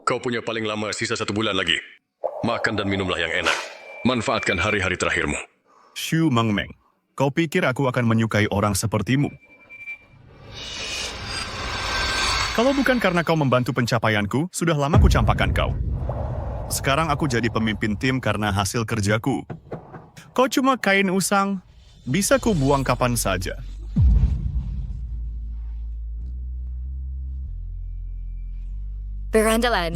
Kau punya paling lama sisa 1 bulan lagi. Makan dan minumlah yang enak. Manfaatkan hari-hari terakhirmu. Xu Mengmeng, kau pikir aku akan menyukai orang sepertimu? Kalau bukan karena kau membantu pencapaianku, sudah lama ku campakkan kau. Sekarang aku jadi pemimpin tim karena hasil kerjaku. Kau cuma kain usang, bisa ku buang kapan saja. Berandalan.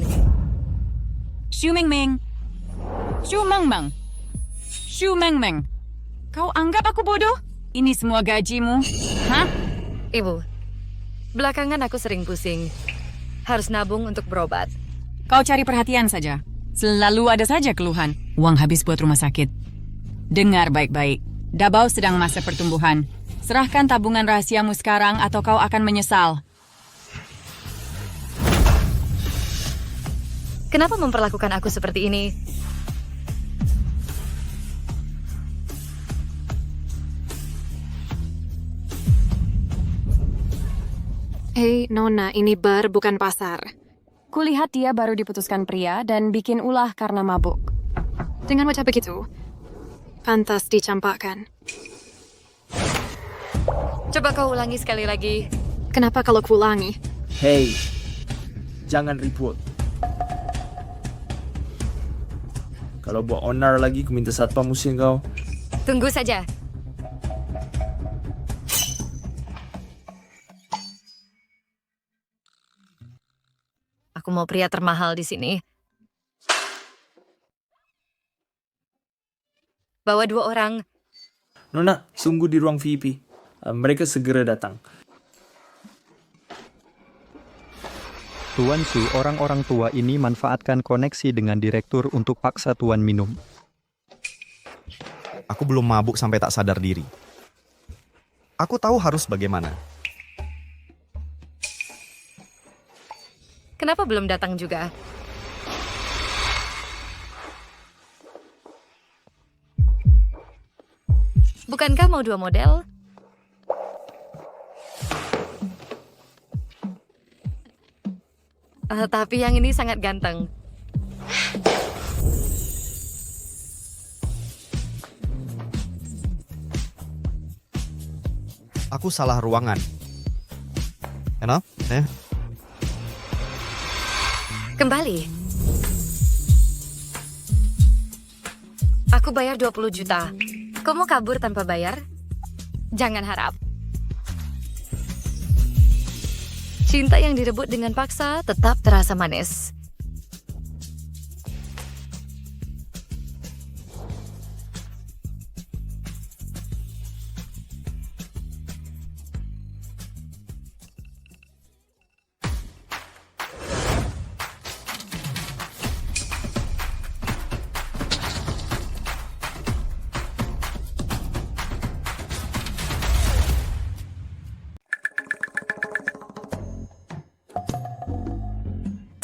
Xu Mengmeng. Xu Mengmeng. Xu Mengmeng. Kau anggap aku bodoh? Ini semua gajimu. Hah? Ibu, belakangan aku sering pusing. Harus nabung untuk berobat. Kau cari perhatian saja. Selalu ada saja keluhan. Uang habis buat rumah sakit. Dengar baik-baik. Dabao sedang masa pertumbuhan. Serahkan tabungan rahasiamu sekarang atau kau akan menyesal. Kenapa memperlakukan aku seperti ini? Hei, Nona, ini bar bukan pasar. Kulihat dia baru diputuskan pria dan bikin ulah karena mabuk. Dengan wajah begitu, pantas dicampakkan. Coba kau ulangi sekali lagi. Kenapa kalau kuulangi? Hei, jangan ribut. Kalau buat onar lagi, ku minta satpam musim kau. Tunggu saja. Aku mau pria termahal di sini. Bawa 2 orang. Nona, sungguh di ruang VIP. Mereka segera datang. Tuan Su, orang-orang tua ini manfaatkan koneksi dengan direktur untuk paksa Tuan minum. Aku belum mabuk sampai tak sadar diri. Aku tahu harus bagaimana. Kenapa belum datang juga? Bukankah mau 2 model? Tapi yang ini sangat ganteng. Aku salah ruangan. Enak? Kembali. Aku bayar 20 juta. Kau mau kabur tanpa bayar? Jangan harap. Cinta yang direbut dengan paksa tetap terasa manis.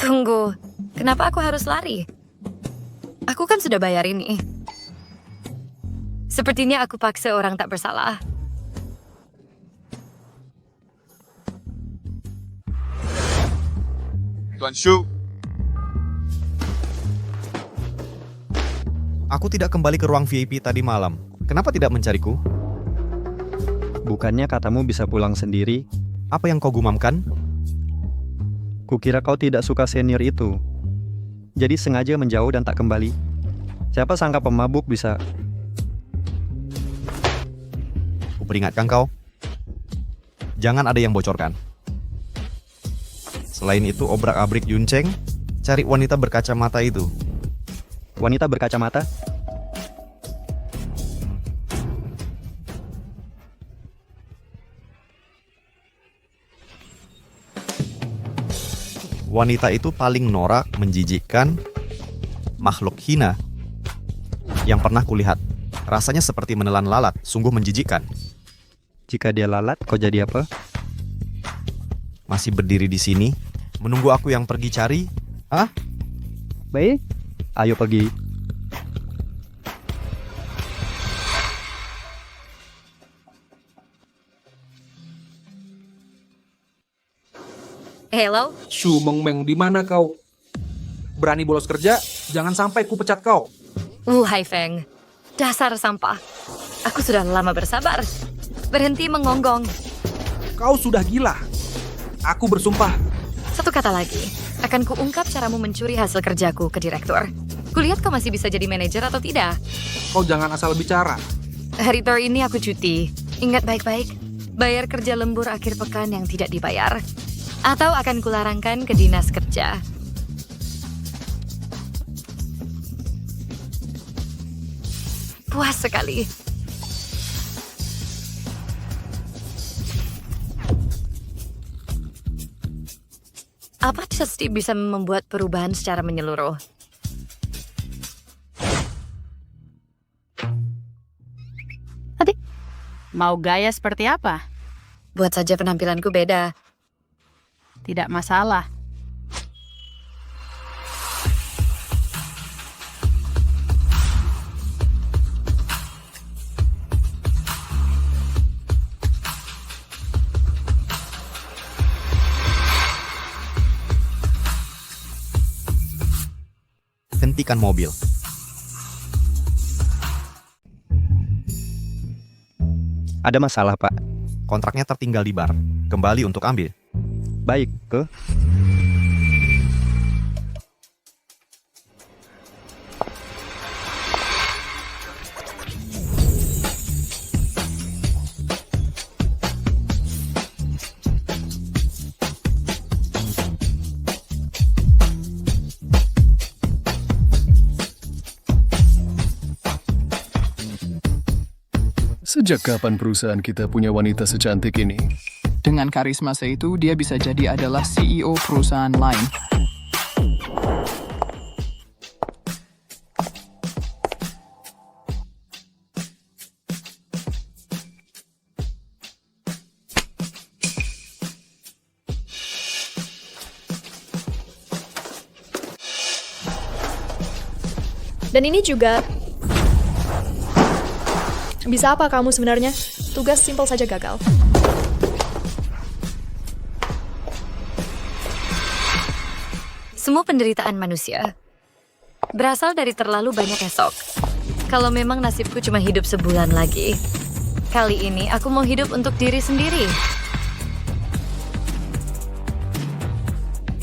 Tunggu, kenapa aku harus lari? Aku kan sudah bayar ini. Sepertinya aku paksa orang tak bersalah. Tuan Shu, Aku tidak kembali ke ruang VIP tadi malam. Kenapa tidak mencariku? Bukannya katamu bisa pulang sendiri? Apa yang kau gumamkan? Kukira kau tidak suka senior itu. Jadi sengaja menjauh dan tak kembali. Siapa sangka pemabuk bisa... Aku peringatkan kau. Jangan ada yang bocorkan. Selain itu, obrak-abrik Yunceng, cari wanita berkacamata itu. Wanita berkacamata? Wanita itu paling norak, menjijikkan, makhluk hina yang pernah kulihat. Rasanya seperti menelan lalat, sungguh menjijikkan. Jika dia lalat, kau jadi apa? Masih berdiri di sini, menunggu aku yang pergi cari? Hah? Baik, ayo pergi. Hello? Xu Mengmeng di mana kau? Berani bolos kerja, jangan sampai ku pecat kau. Hai Feng, dasar sampah. Aku sudah lama bersabar. Berhenti mengonggong. Kau sudah gila. Aku bersumpah. Satu kata lagi, akan kuungkap caramu mencuri hasil kerjaku ke direktur. Kulihat kau masih bisa jadi manajer atau tidak. Kau jangan asal bicara. Hari Thor ini aku cuti. Ingat baik-baik, bayar kerja lembur akhir pekan yang tidak dibayar. Atau akan kularangkan ke dinas kerja. Puas sekali. Apa Trusty bisa membuat perubahan secara menyeluruh? Mau gaya seperti apa? Buat saja penampilanku beda. Tidak masalah. Hentikan mobil. Ada masalah, Pak. Kontraknya tertinggal di bar. Kembali untuk ambil. Baik, ke? Sejak kapan perusahaan kita punya wanita secantik ini? Dengan karisma itu, dia bisa jadi adalah CEO perusahaan lain. Dan ini juga... Bisa apa kamu sebenarnya? Tugas simpel saja gagal. Semua penderitaan manusia berasal dari terlalu banyak esok. Kalau memang nasibku cuma hidup sebulan lagi, kali ini aku mau hidup untuk diri sendiri.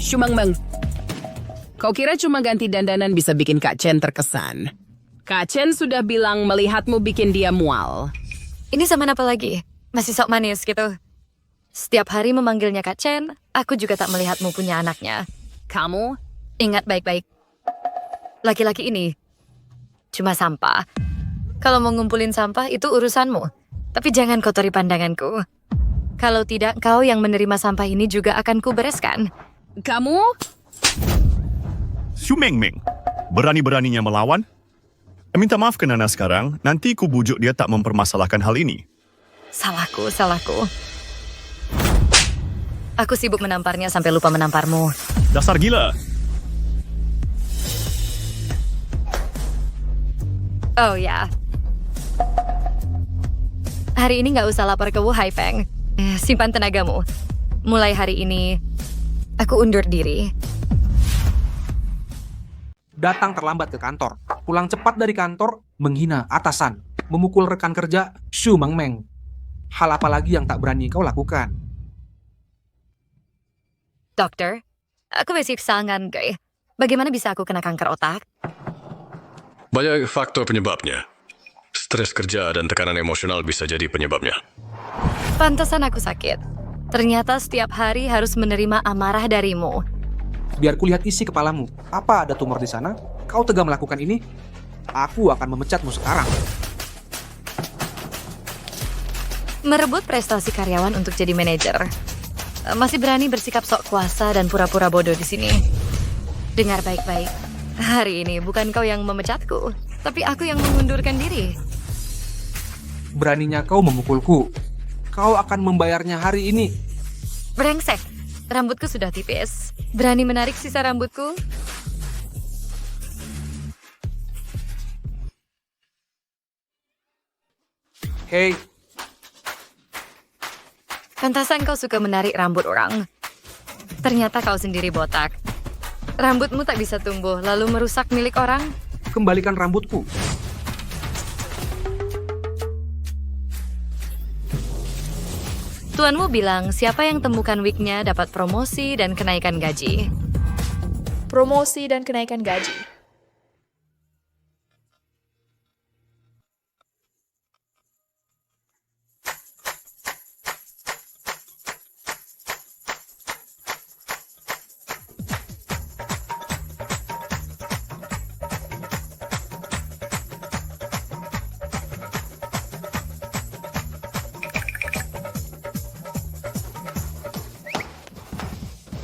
Shumangmeng, kau kira cuma ganti dandanan bisa bikin Kak Chen terkesan? Kak Chen sudah bilang melihatmu bikin dia mual. Ini zaman apa lagi? Masih sok manis gitu. Setiap hari memanggilnya Kak Chen, aku juga tak melihatmu punya anaknya. Kamu? Ingat baik-baik. Laki-laki ini cuma sampah. Kalau mau ngumpulin sampah itu urusanmu. Tapi jangan kotori pandanganku. Kalau tidak, kau yang menerima sampah ini juga akan kubereskan. Kamu? Xu Mengmeng, berani-beraninya melawan? Minta maaf ke Nana sekarang, nanti ku bujuk dia tak mempermasalahkan hal ini. Salahku. Aku sibuk menamparnya sampai lupa menamparmu. Dasar gila. Oh ya. Hari ini nggak usah lapor ke Wu Haifeng. Simpan tenagamu. Mulai hari ini, aku undur diri. Datang terlambat ke kantor, pulang cepat dari kantor, menghina atasan, memukul rekan kerja, Xu Mengmeng. Hal apa lagi yang tak berani kau lakukan? Dokter, aku masih sangat gay. Bagaimana bisa aku kena kanker otak? Banyak faktor penyebabnya. Stres kerja dan tekanan emosional bisa jadi penyebabnya. Pantesan aku sakit. Ternyata setiap hari harus menerima amarah darimu. Biar kulihat isi kepalamu. Apa ada tumor di sana? Kau tega melakukan ini? Aku akan memecatmu sekarang. Merebut prestasi karyawan untuk jadi manajer. Masih berani bersikap sok kuasa dan pura-pura bodoh di sini. Dengar baik-baik. Hari ini bukan kau yang memecatku, tapi aku yang mengundurkan diri. Beraninya kau memukulku. Kau akan membayarnya hari ini. Brengsek. Rambutku sudah tipis. Berani menarik sisa rambutku? Hei. Pantasan kau suka menarik rambut orang. Ternyata kau sendiri botak. Rambutmu tak bisa tumbuh, lalu merusak milik orang? Kembalikan rambutku. Tuanmu bilang siapa yang temukan wignya dapat promosi dan kenaikan gaji. Promosi dan kenaikan gaji.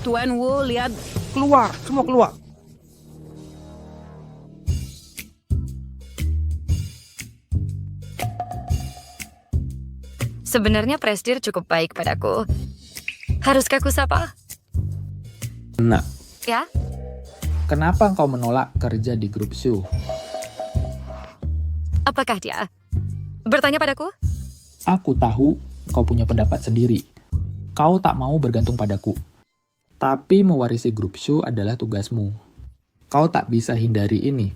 Tuan Wu, lihat. Keluar, semua keluar. Sebenarnya Presdir cukup baik padaku. Haruskah ku sapa? Nah, Ya? kenapa kau menolak kerja di grup Shu? Apakah dia? Bertanya padaku? Aku tahu kau punya pendapat sendiri. Kau tak mau bergantung padaku. Tapi mewarisi grup Shu adalah tugasmu. Kau tak bisa hindari ini.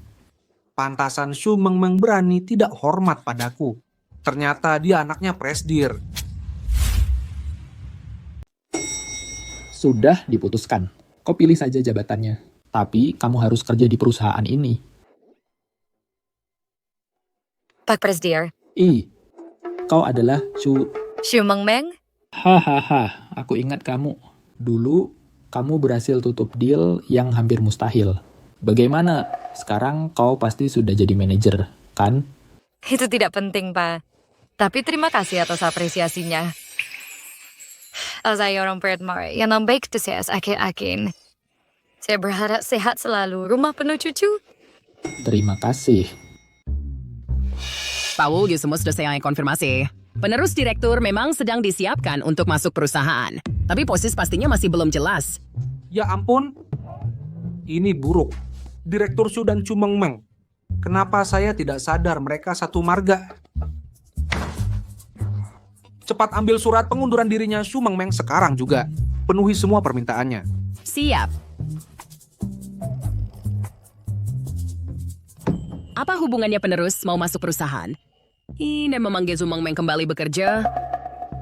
Pantasan Shu Mengmeng berani tidak hormat padaku. Ternyata dia anaknya Presdir. Sudah diputuskan. Kau pilih saja jabatannya. Tapi kamu harus kerja di perusahaan ini. Pak Presdir. Kau adalah Shu Mengmeng? Hahaha, aku ingat kamu. Dulu, kamu berhasil tutup deal yang hampir mustahil. Bagaimana? Sekarang kau pasti sudah jadi manajer, kan? Itu tidak penting, Pak. Tapi terima kasih atas apresiasinya. Saya orang Pertmar yang baik itu saya akhir-akhir. Saya berharap sehat selalu, rumah penuh cucu. Terima kasih. Pak Wu, semua sudah saya konfirmasi. Penerus direktur memang sedang disiapkan untuk masuk perusahaan. Tapi posisi pastinya masih belum jelas. Ya ampun, ini buruk. Direktur Shu dan Chu Mengmeng. Kenapa saya tidak sadar mereka satu marga? Cepat ambil surat pengunduran dirinya Shu Mengmeng sekarang juga. Penuhi semua permintaannya. Siap. Apa hubungannya penerus mau masuk perusahaan? Ini memanggil Shu Mengmeng kembali bekerja.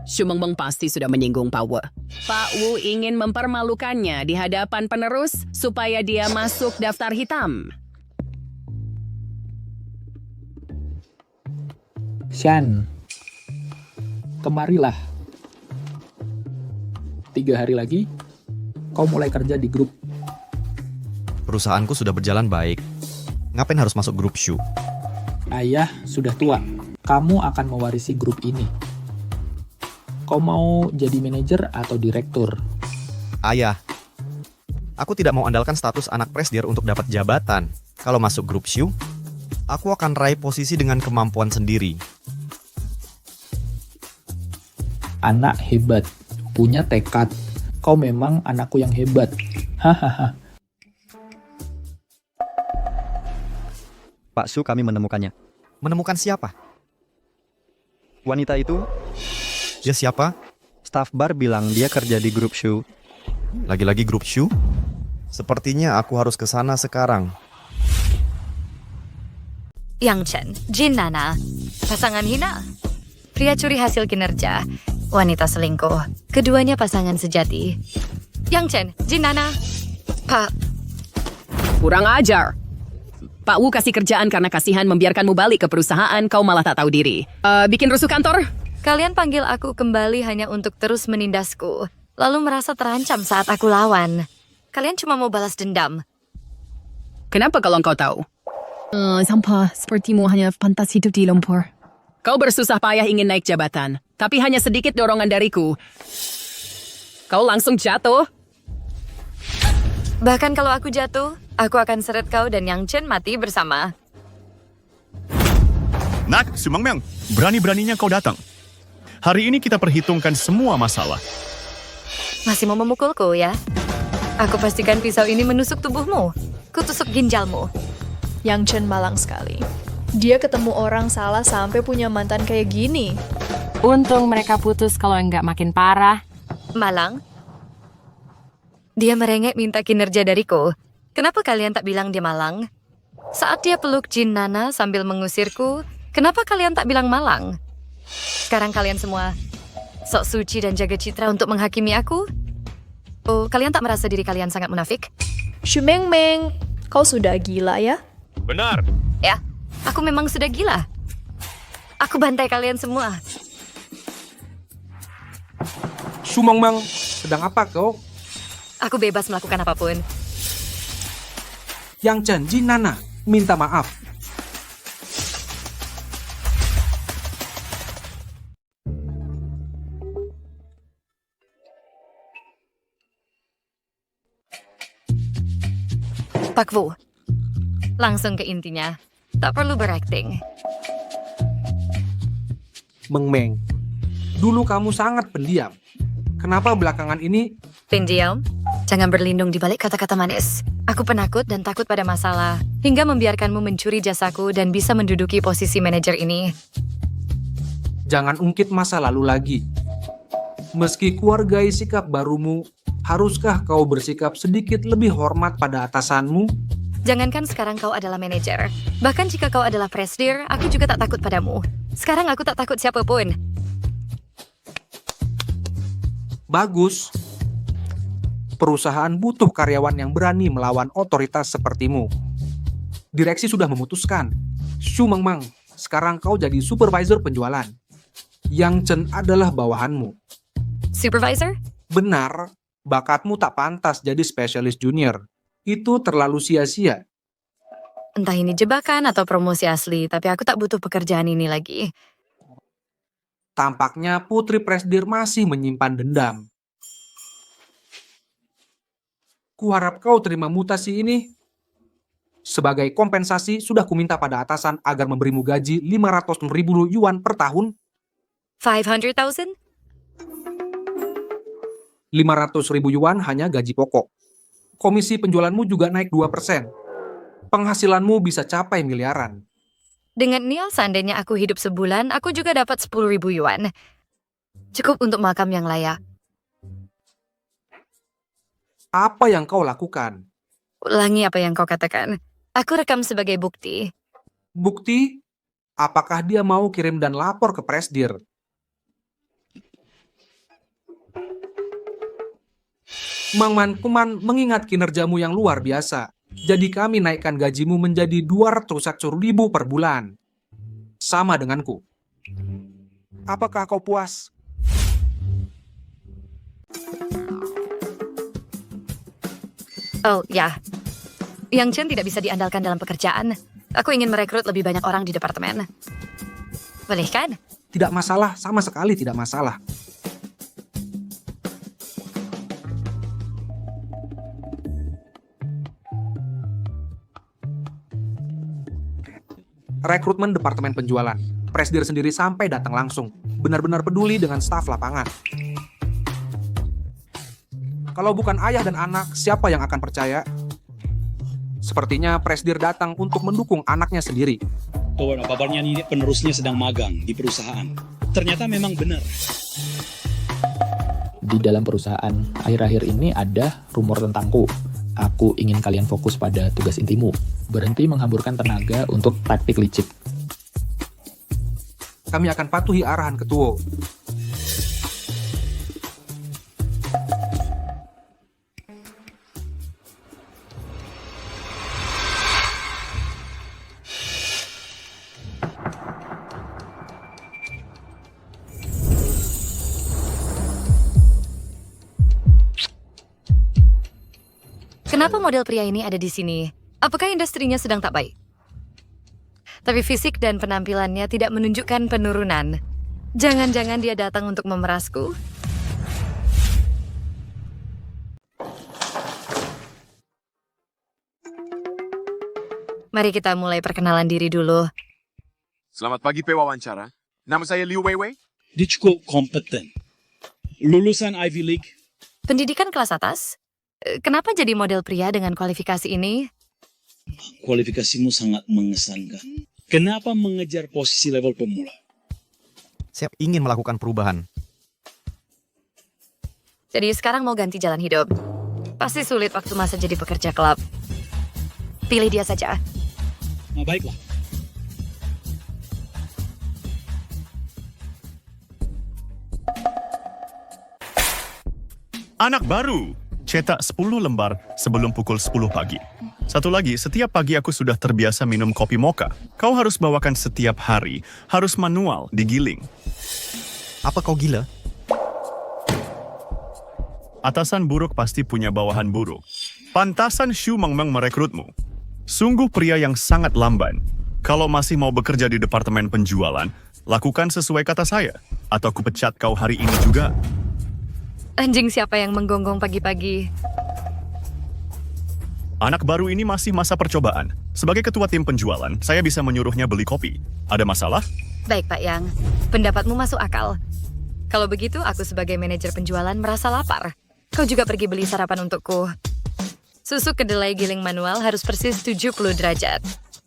Shu Mengmeng pasti sudah menyinggung Pak Wu. Pak Wu ingin mempermalukannya di hadapan penerus supaya dia masuk daftar hitam. Shan, kemarilah. 3 hari lagi, kau mulai kerja di grup. Perusahaanku sudah berjalan baik. Ngapain harus masuk grup Shu? Ayah sudah tua. Kamu akan mewarisi grup ini. Kau mau jadi manajer atau direktur? Ayah, aku tidak mau andalkan status anak Presdir untuk dapat jabatan. Kalau masuk grup Shu, aku akan raih posisi dengan kemampuan sendiri. Anak hebat, punya tekad. Kau memang anakku yang hebat. Hahaha. Pak Su, kami menemukannya. Menemukan siapa? Wanita itu, Dia siapa? staf bar bilang dia kerja di grup Shu. Lagi-lagi grup Shu? Sepertinya aku harus ke sana sekarang. Yang Chen, Jin Nana, pasangan hina. Pria curi hasil kinerja, wanita selingkuh. Keduanya pasangan sejati. Yang Chen, Jin Nana. Pak, Kurang ajar. Pak Wu kasih kerjaan karena kasihan membiarkanmu balik ke perusahaan, kau malah tak tahu diri. Bikin rusuh kantor? kalian panggil aku kembali hanya untuk terus menindasku, lalu merasa terancam saat aku lawan. Kalian cuma mau balas dendam. Kenapa kalau engkau tahu? Sampah, sepertimu hanya pantas hidup di lumpur. Kau bersusah payah ingin naik jabatan, tapi hanya sedikit dorongan dariku. Kau langsung jatuh. Bahkan kalau aku jatuh, aku akan seret kau dan Yang Chen mati bersama. Nak, Shu Mengmeng, berani-beraninya kau datang. Hari ini kita perhitungkan semua masalah. Masih mau memukulku ya? Aku pastikan pisau ini menusuk tubuhmu. Kutusuk ginjalmu. Yang Chen malang sekali. Dia ketemu orang salah sampai punya mantan kayak gini. Untung mereka putus kalau enggak makin parah. Malang? Dia merengek minta kinerja dariku. Kenapa kalian tak bilang dia malang? Saat dia peluk Jin Nana sambil mengusirku, kenapa kalian tak bilang malang? Sekarang kalian semua sok suci dan jaga citra untuk menghakimi aku? Oh, kalian tak merasa diri kalian sangat munafik? Shumeng-meng, kau sudah gila ya? Benar. Ya, aku memang sudah gila. Aku bantai kalian semua. Shumeng-meng, sedang apa kau? Aku bebas melakukan apapun. Yang Chen, Jin Nana, minta maaf. Pak Wu, langsung ke intinya. Tak perlu berakting. Meng-meng, dulu kamu sangat pendiam. Kenapa belakangan ini? Pendiam, jangan berlindung di balik kata-kata manis. Aku penakut dan takut pada masalah, hingga membiarkanmu mencuri jasaku dan bisa menduduki posisi manajer ini. Jangan ungkit masa lalu lagi. Meski keluargai sikap barumu, haruskah kau bersikap sedikit lebih hormat pada atasanmu? Jangankan sekarang kau adalah manajer. Bahkan jika kau adalah presidir, aku juga tak takut padamu. Sekarang aku tak takut siapapun. Bagus. Perusahaan butuh karyawan yang berani melawan otoritas sepertimu. Direksi sudah memutuskan. Shumeng-meng, sekarang kau jadi supervisor penjualan. Yang Chen adalah bawahanmu. Supervisor? Benar, bakatmu tak pantas jadi spesialis junior. Itu terlalu sia-sia. Entah ini jebakan atau promosi asli, tapi aku tak butuh pekerjaan ini lagi. Tampaknya Putri Presidir masih menyimpan dendam. Kuharap kau terima mutasi ini. Sebagai kompensasi, sudah kuminta pada atasan agar memberimu gaji 500.000 yuan per tahun. 500,000? 500.000 yuan hanya gaji pokok. Komisi penjualanmu juga naik 2%. Penghasilanmu bisa capai miliaran. Dengan Neil, seandainya aku hidup sebulan, aku juga dapat 10.000 yuan. Cukup untuk makam yang layak. Apa yang kau lakukan? Ulangi apa yang kau katakan. Aku rekam sebagai bukti. Bukti? Apakah dia mau kirim dan lapor ke Presdir? Mang Man Kuman mengingat kinerjamu yang luar biasa. Jadi kami naikkan gajimu menjadi 200.000 per bulan. Sama denganku. Apakah kau puas? Oh, ya. Yang Chen tidak bisa diandalkan dalam pekerjaan. Aku ingin merekrut lebih banyak orang di departemen. Boleh kan? Tidak masalah, sama sekali tidak masalah. Rekrutmen departemen penjualan. Presidir sendiri sampai datang langsung. Benar-benar peduli dengan staf lapangan. Kalau bukan ayah dan anak, siapa yang akan percaya? Sepertinya Presidir datang untuk mendukung anaknya sendiri. Oh, kabarnya nih penerusnya sedang magang di perusahaan. Ternyata memang benar. Di dalam perusahaan, akhir-akhir ini ada rumor tentangku. Aku ingin kalian fokus pada tugas intimu. Berhenti menghamburkan tenaga untuk taktik licik. Kami akan patuhi arahan ketua. Kenapa model pria ini ada di sini? Apakah industrinya sedang tak baik? Tapi fisik dan penampilannya tidak menunjukkan penurunan. Jangan-jangan dia datang untuk memerasku? Mari kita mulai perkenalan diri dulu. Selamat pagi pewawancara. Nama saya Liu Weiwei. Dia cukup kompeten. Lulusan Ivy League. Pendidikan kelas atas? Kenapa jadi model pria dengan kualifikasi ini? Kualifikasimu sangat mengesankan. Kenapa mengejar posisi level pemula? Saya ingin melakukan perubahan. Jadi sekarang mau ganti jalan hidup. Pasti sulit waktu masa jadi pekerja klub. Pilih dia saja. Nah, baiklah. Anak baru. Cetak 10 lembar sebelum pukul 10 pagi. Satu lagi, setiap pagi aku sudah terbiasa minum kopi mocha. Kau harus bawakan setiap hari. Harus manual, digiling. Apa kau gila? Atasan buruk pasti punya bawahan buruk. Pantasan Shu Mengmeng merekrutmu. Sungguh pria yang sangat lamban. Kalau masih mau bekerja di departemen penjualan, lakukan sesuai kata saya. Atau kupecat kau hari ini juga. Anjing siapa yang menggonggong pagi-pagi? Anak baru ini masih masa percobaan. Sebagai ketua tim penjualan, saya bisa menyuruhnya beli kopi. Ada masalah? Baik Pak Yang, pendapatmu masuk akal. Kalau begitu, aku sebagai manajer penjualan merasa lapar. Kau juga pergi beli sarapan untukku. Susu kedelai giling manual harus persis 70 derajat.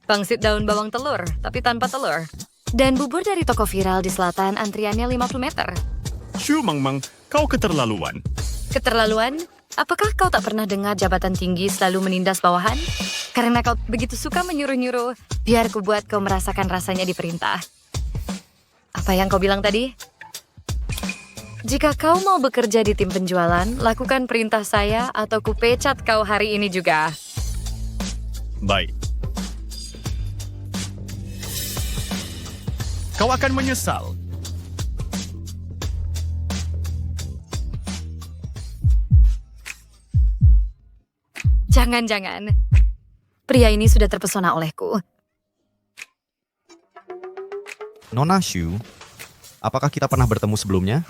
Pangsit daun bawang telur, tapi tanpa telur. Dan bubur dari toko viral di selatan, antriannya 50 meter. Shu Mengmeng, kau keterlaluan. Keterlaluan? Apakah kau tak pernah dengar jabatan tinggi selalu menindas bawahan? Karena kau begitu suka menyuruh-nyuruh, biar ku buat kau merasakan rasanya diperintah. Apa yang kau bilang tadi? Jika kau mau bekerja di tim penjualan, lakukan perintah saya atau ku pecat kau hari ini juga. Baik. Kau akan menyesal. Jangan-jangan. Pria ini sudah terpesona olehku. Nona Shu, apakah kita pernah bertemu sebelumnya?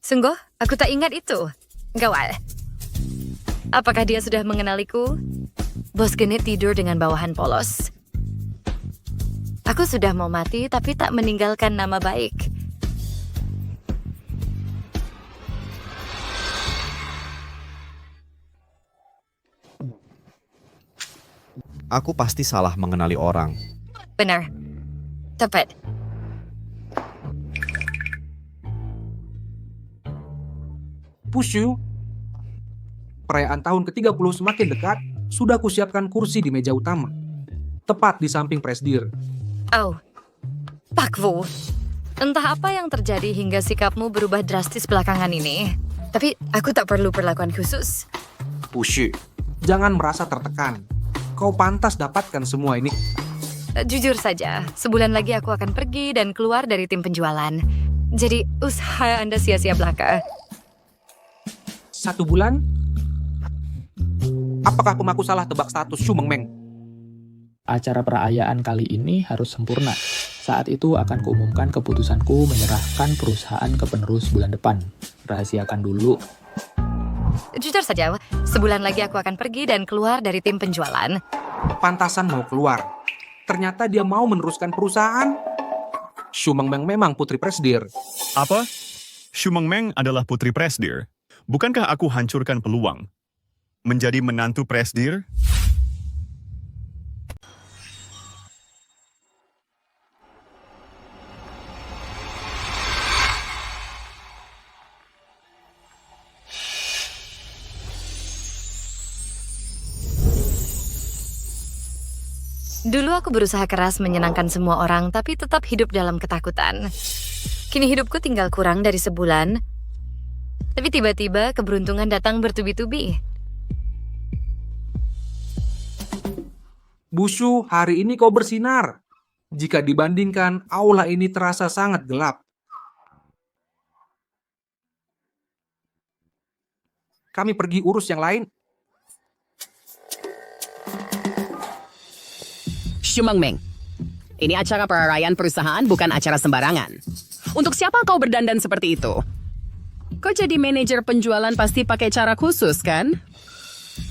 Sungguh, aku tak ingat itu. Gawat. Apakah dia sudah mengenaliku? Bos genit tidur dengan bawahan polos. Aku sudah mau mati, tapi tak meninggalkan nama baik. Aku pasti salah mengenali orang. Benar. Tepat. Pushu, perayaan tahun ke-30 semakin dekat, sudah kusiapkan kursi di meja utama. Tepat di samping presdir. Oh, Pak Wu. Entah apa yang terjadi hingga sikapmu berubah drastis belakangan ini. Tapi aku tak perlu perlakuan khusus. Pushu, jangan merasa tertekan. Kau pantas dapatkan semua ini. Jujur saja, sebulan lagi aku akan pergi dan keluar dari tim penjualan. Jadi usaha Anda sia-sia belaka. 1 bulan? Apakah pemaku salah tebak status Shu Mengmeng? Acara perayaan kali ini harus sempurna. Saat itu akan kuumumkan keputusanku menyerahkan perusahaan ke penerus bulan depan. Rahasiakan dulu. Jujur saja, sebulan lagi aku akan pergi dan keluar dari tim penjualan. Pantasan mau keluar. Ternyata dia mau meneruskan perusahaan. Shu Mengmeng memang putri presdir. Apa? Shu Mengmeng adalah putri presdir. Bukankah aku hancurkan peluang menjadi menantu presdir? Dulu aku berusaha keras menyenangkan semua orang, tapi tetap hidup dalam ketakutan. Kini hidupku tinggal kurang dari sebulan, tapi tiba-tiba keberuntungan datang bertubi-tubi. Bushu, hari ini kau bersinar. Jika dibandingkan, aula ini terasa sangat gelap. Kami pergi urus yang lain. Shu Mengmeng, ini acara perayaan perusahaan, bukan acara sembarangan. Untuk siapa kau berdandan seperti itu? Kau jadi manajer penjualan pasti pakai cara khusus, kan?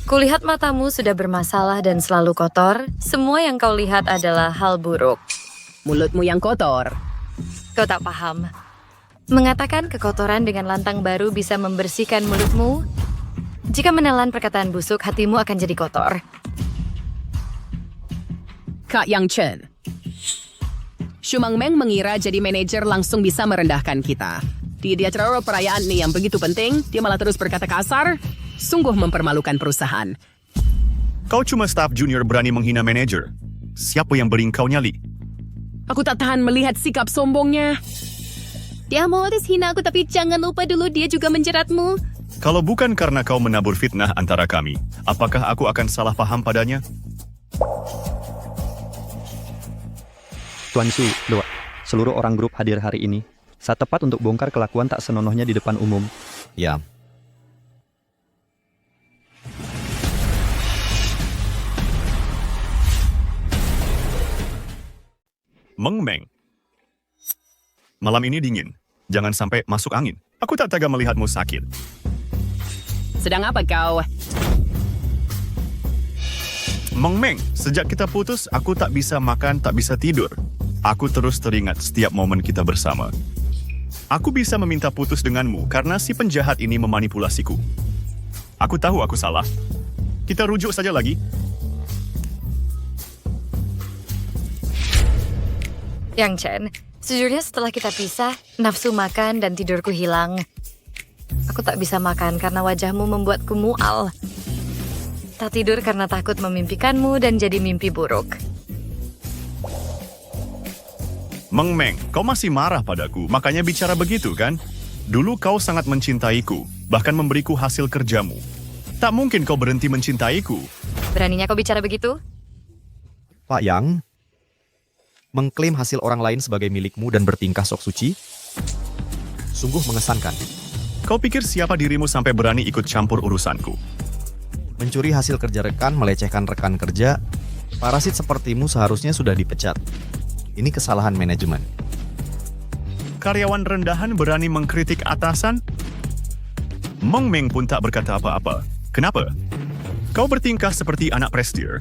Kulihat matamu sudah bermasalah dan selalu kotor. Semua yang kau lihat adalah hal buruk. Mulutmu yang kotor. Kau tak paham. Mengatakan kekotoran dengan lantang baru bisa membersihkan mulutmu. Jika menelan perkataan busuk, hatimu akan jadi kotor. Kak Yang Chen, Shu Mengmeng mengira jadi manajer langsung bisa merendahkan kita. Di acara perayaan nih yang begitu penting, dia malah terus berkata kasar. Sungguh mempermalukan perusahaan. Kau cuma staf junior berani menghina manajer. Siapa yang beri kau nyali? Aku tak tahan melihat sikap sombongnya. Dia mau hina aku, tapi jangan lupa dulu dia juga menjeratmu. Kalau bukan karena kau menabur fitnah antara kami, apakah aku akan salah paham padanya? Tuan Su, doa. Seluruh orang grup hadir hari ini. Saat tepat untuk bongkar kelakuan tak senonohnya di depan umum. Ya. Meng Meng. Malam ini dingin. Jangan sampai masuk angin. Aku tak tega melihatmu sakit. Sedang apa kau? Meng Meng, sejak kita putus, aku tak bisa makan, tak bisa tidur. Aku terus teringat setiap momen kita bersama. Aku bisa meminta putus denganmu karena si penjahat ini memanipulasiku. Aku tahu aku salah. Kita rujuk saja lagi. Yang Chen, sejujurnya setelah kita pisah, nafsu makan dan tidurku hilang. Aku tak bisa makan karena wajahmu membuatku mual. Tak tidur karena takut memimpikanmu dan jadi mimpi buruk. Meng Meng, kau masih marah padaku, makanya bicara begitu kan? Dulu kau sangat mencintaiku, bahkan memberiku hasil kerjamu. Tak mungkin kau berhenti mencintaiku. Beraninya kau bicara begitu? Pak Yang, mengklaim hasil orang lain sebagai milikmu dan bertingkah sok suci? Sungguh mengesankan. Kau pikir siapa dirimu sampai berani ikut campur urusanku? Mencuri hasil kerja rekan, melecehkan rekan kerja, parasit sepertimu seharusnya sudah dipecat. Ini kesalahan manajemen. Karyawan rendahan berani mengkritik atasan? Meng Meng pun tak berkata apa-apa. Kenapa? Kau bertingkah seperti anak presidir.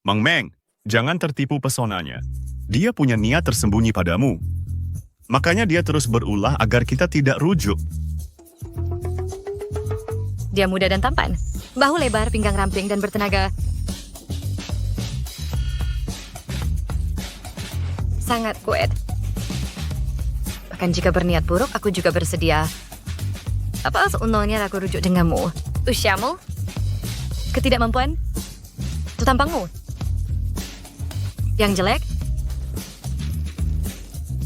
Meng Meng, jangan tertipu pesonanya. Dia punya niat tersembunyi padamu. Makanya dia terus berulah agar kita tidak rujuk. Dia muda dan tampan. Bahu lebar, pinggang ramping, dan bertenaga. Sangat kuat. Bahkan jika berniat buruk, aku juga bersedia. Apa seuntungnya aku rujuk denganmu? Usiamu? Ketidakmampuan? Itu tampangmu? Yang jelek?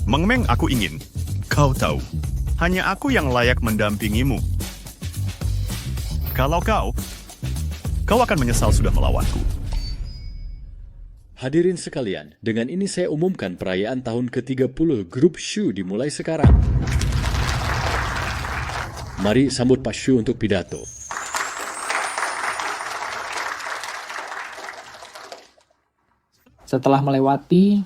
Meng Meng, aku ingin. Kau tahu, hanya aku yang layak mendampingimu. Kalau kau akan menyesal sudah melawanku. Hadirin sekalian, dengan ini saya umumkan perayaan tahun ke-30 Grup Shu dimulai sekarang. Mari sambut Pak Shu untuk pidato. Setelah melewati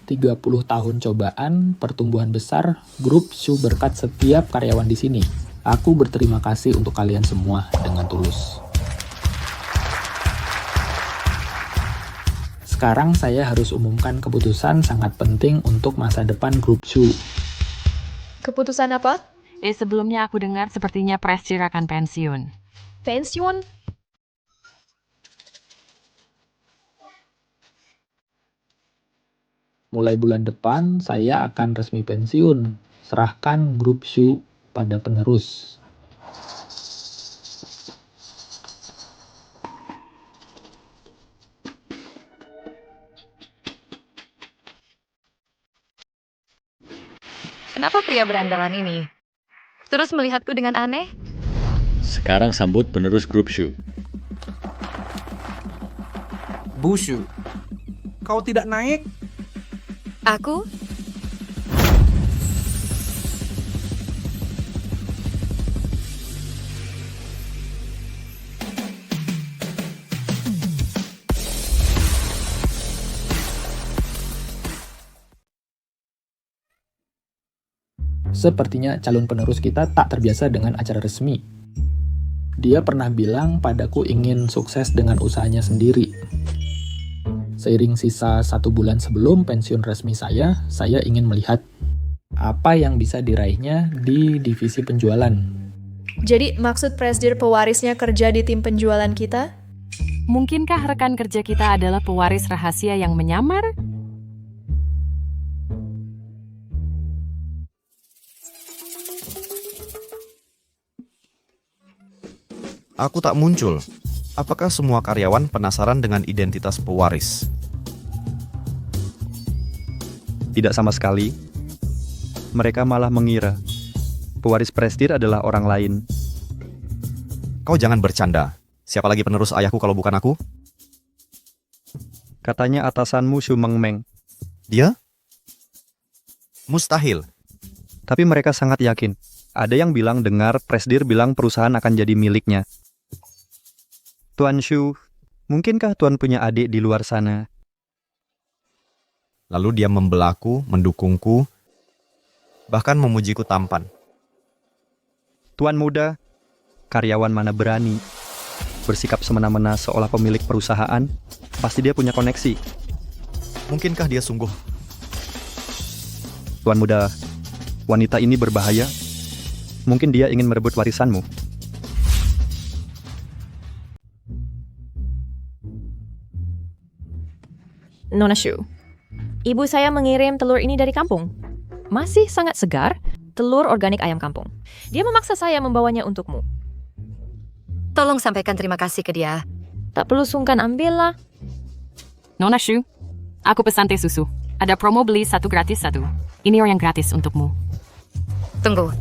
30 tahun cobaan, pertumbuhan besar, Grup Shu berkat setiap karyawan di sini. Aku berterima kasih untuk kalian semua dengan tulus. Sekarang saya harus umumkan keputusan sangat penting untuk masa depan Grup Shu. Keputusan apa? Sebelumnya aku dengar sepertinya Presidir akan pensiun. Pensiun? Mulai bulan depan, saya akan resmi pensiun. Serahkan Grup Shu pada penerus. Kenapa pria berandalan ini terus melihatku dengan aneh? Sekarang sambut penerus Grup Shu. Bu Shu, kau tidak naik? Aku? Sepertinya calon penerus kita tak terbiasa dengan acara resmi. Dia pernah bilang padaku ingin sukses dengan usahanya sendiri. Seiring sisa 1 bulan sebelum pensiun resmi saya ingin melihat apa yang bisa diraihnya di divisi penjualan. Jadi maksud presidir pewarisnya kerja di tim penjualan kita? Mungkinkah rekan kerja kita adalah pewaris rahasia yang menyamar? Aku tak muncul. Apakah semua karyawan penasaran dengan identitas pewaris? Tidak sama sekali. Mereka malah mengira pewaris Prestir adalah orang lain. Kau jangan bercanda. Siapa lagi penerus ayahku kalau bukan aku? Katanya atasanmu Xu Mengmeng. Dia? Mustahil. Tapi mereka sangat yakin. Ada yang bilang dengar Presdir bilang perusahaan akan jadi miliknya. Tuan Xu, mungkinkah Tuan punya adik di luar sana? Lalu dia membelaku, mendukungku, bahkan memujiku tampan. Tuan muda, karyawan mana berani bersikap semena-mena seolah pemilik perusahaan? Pasti dia punya koneksi. Mungkinkah dia sungguh? Tuan muda, wanita ini berbahaya. Mungkin dia ingin merebut warisanmu. Nona Xu, ibu saya mengirim telur ini dari kampung. Masih sangat segar, telur organik ayam kampung. Dia memaksa saya membawanya untukmu. Tolong sampaikan terima kasih ke dia. Tak perlu sungkan ambillah. Nona Xu, aku pesan teh susu. Ada promo beli 1 gratis 1. Ini yang gratis untukmu. Tunggu.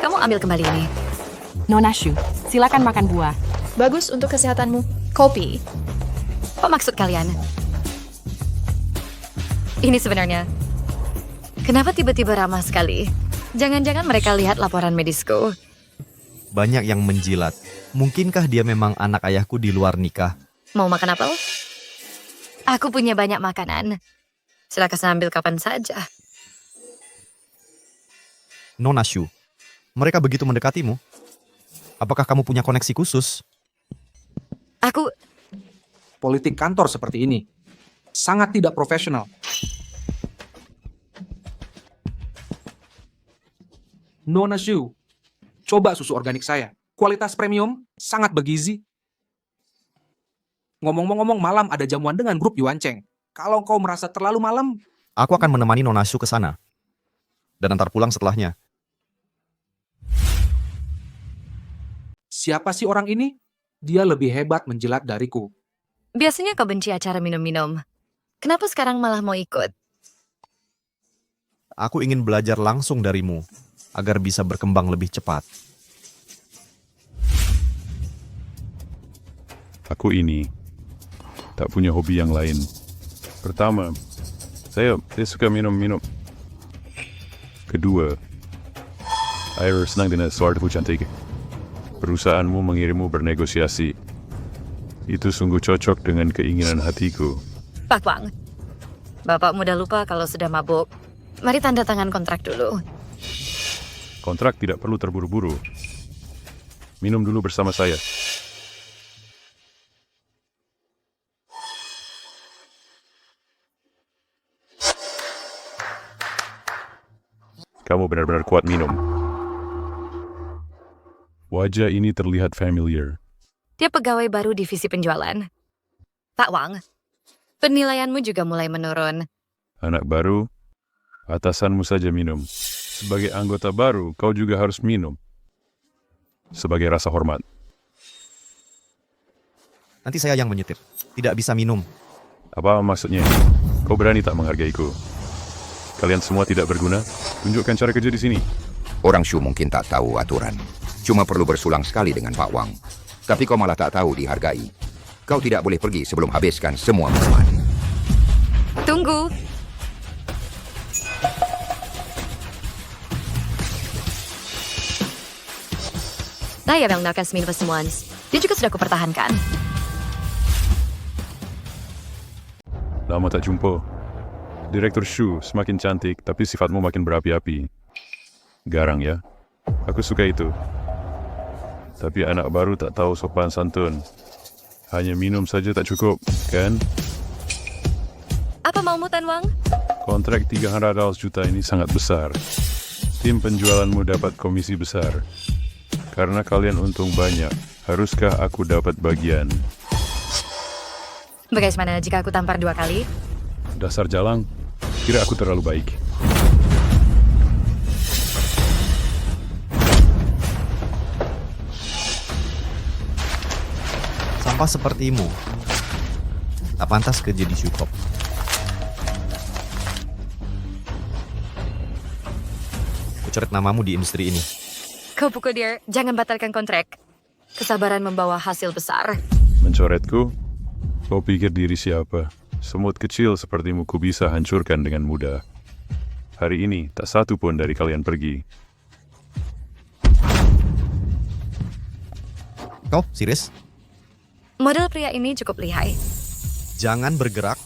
Kamu ambil kembali ini. Nona Xu, silakan makan buah. Bagus untuk kesehatanmu. Kopi. Apa maksud kalian? Ini sebenarnya. Kenapa tiba-tiba ramah sekali? Jangan-jangan mereka lihat laporan medisku. Banyak yang menjilat. Mungkinkah dia memang anak ayahku di luar nikah? Mau makan apel? Aku punya banyak makanan. Silakan ambil kapan saja. Nona Xu, mereka begitu mendekatimu? Apakah kamu punya koneksi khusus? Aku... Politik kantor seperti ini sangat tidak profesional. Nona Xu, coba susu organik saya. Kualitas premium, sangat bergizi. Ngomong-ngomong malam ada jamuan dengan grup Yuanceng. Kalau kau merasa terlalu malam, Aku akan menemani Nona Xu ke sana. Dan antar pulang setelahnya. siapa sih orang ini? Dia lebih hebat menjilat dariku. Biasanya kau benci acara minum-minum. Kenapa sekarang malah mau ikut? Aku ingin belajar langsung darimu, agar bisa berkembang lebih cepat. Aku ini tak punya hobi yang lain. Pertama, saya suka minum-minum. Kedua, saya senang dengan suaramu cantik. Perusahaanmu mengirimmu bernegosiasi. Itu sungguh cocok dengan keinginan hatiku. Pak Wang, Bapak mudah lupa kalau sudah mabuk. Mari tanda tangan kontrak dulu. Kontrak tidak perlu terburu-buru. Minum dulu bersama saya. Kamu benar-benar kuat minum. Wajah ini terlihat familiar. Dia pegawai baru divisi penjualan. Pak Wang, penilaianmu juga mulai menurun. Anak baru, atasanmu saja minum. Sebagai anggota baru, kau juga harus minum. Sebagai rasa hormat. Nanti saya yang menyetir. Tidak bisa minum. Apa maksudnya? Kau berani tak menghargaiku? Kalian semua tidak berguna? Tunjukkan cara kerja di sini. Orang Shu mungkin tak tahu aturan. Cuma perlu bersulang sekali dengan Pak Wang. Tapi kau malah tak tahu dihargai. Kau tidak boleh pergi sebelum habiskan semua minuman. Tunggu. Saya yang melakukan semua pertemuan. Dia juga sudah kupertahankan. Lama tak jumpa. Direktur Shu semakin cantik, tapi sifatmu makin berapi-api. Garang ya? Aku suka itu. Tapi anak baru tak tahu sopan santun. Hanya minum saja tak cukup, kan? Apa maumu, Tan Wang? Kontrak 300 juta ini sangat besar. Tim penjualanmu dapat komisi besar. Karena kalian untung banyak, haruskah aku dapat bagian? Bagaimana jika aku tampar 2 kali? Dasar jalang, kira aku terlalu baik. Papa sepertimu tak pantas kerja di Shukop. Kucoret namamu di industri ini. Kau pukul dia, jangan batalkan kontrak. Kesabaran membawa hasil besar. Mencoretku? Kau pikir diri siapa? Semut kecil sepertimu ku bisa hancurkan dengan mudah. Hari ini tak satu pun dari kalian pergi. Kau, serius? Model pria ini cukup lihai. Jangan bergerak.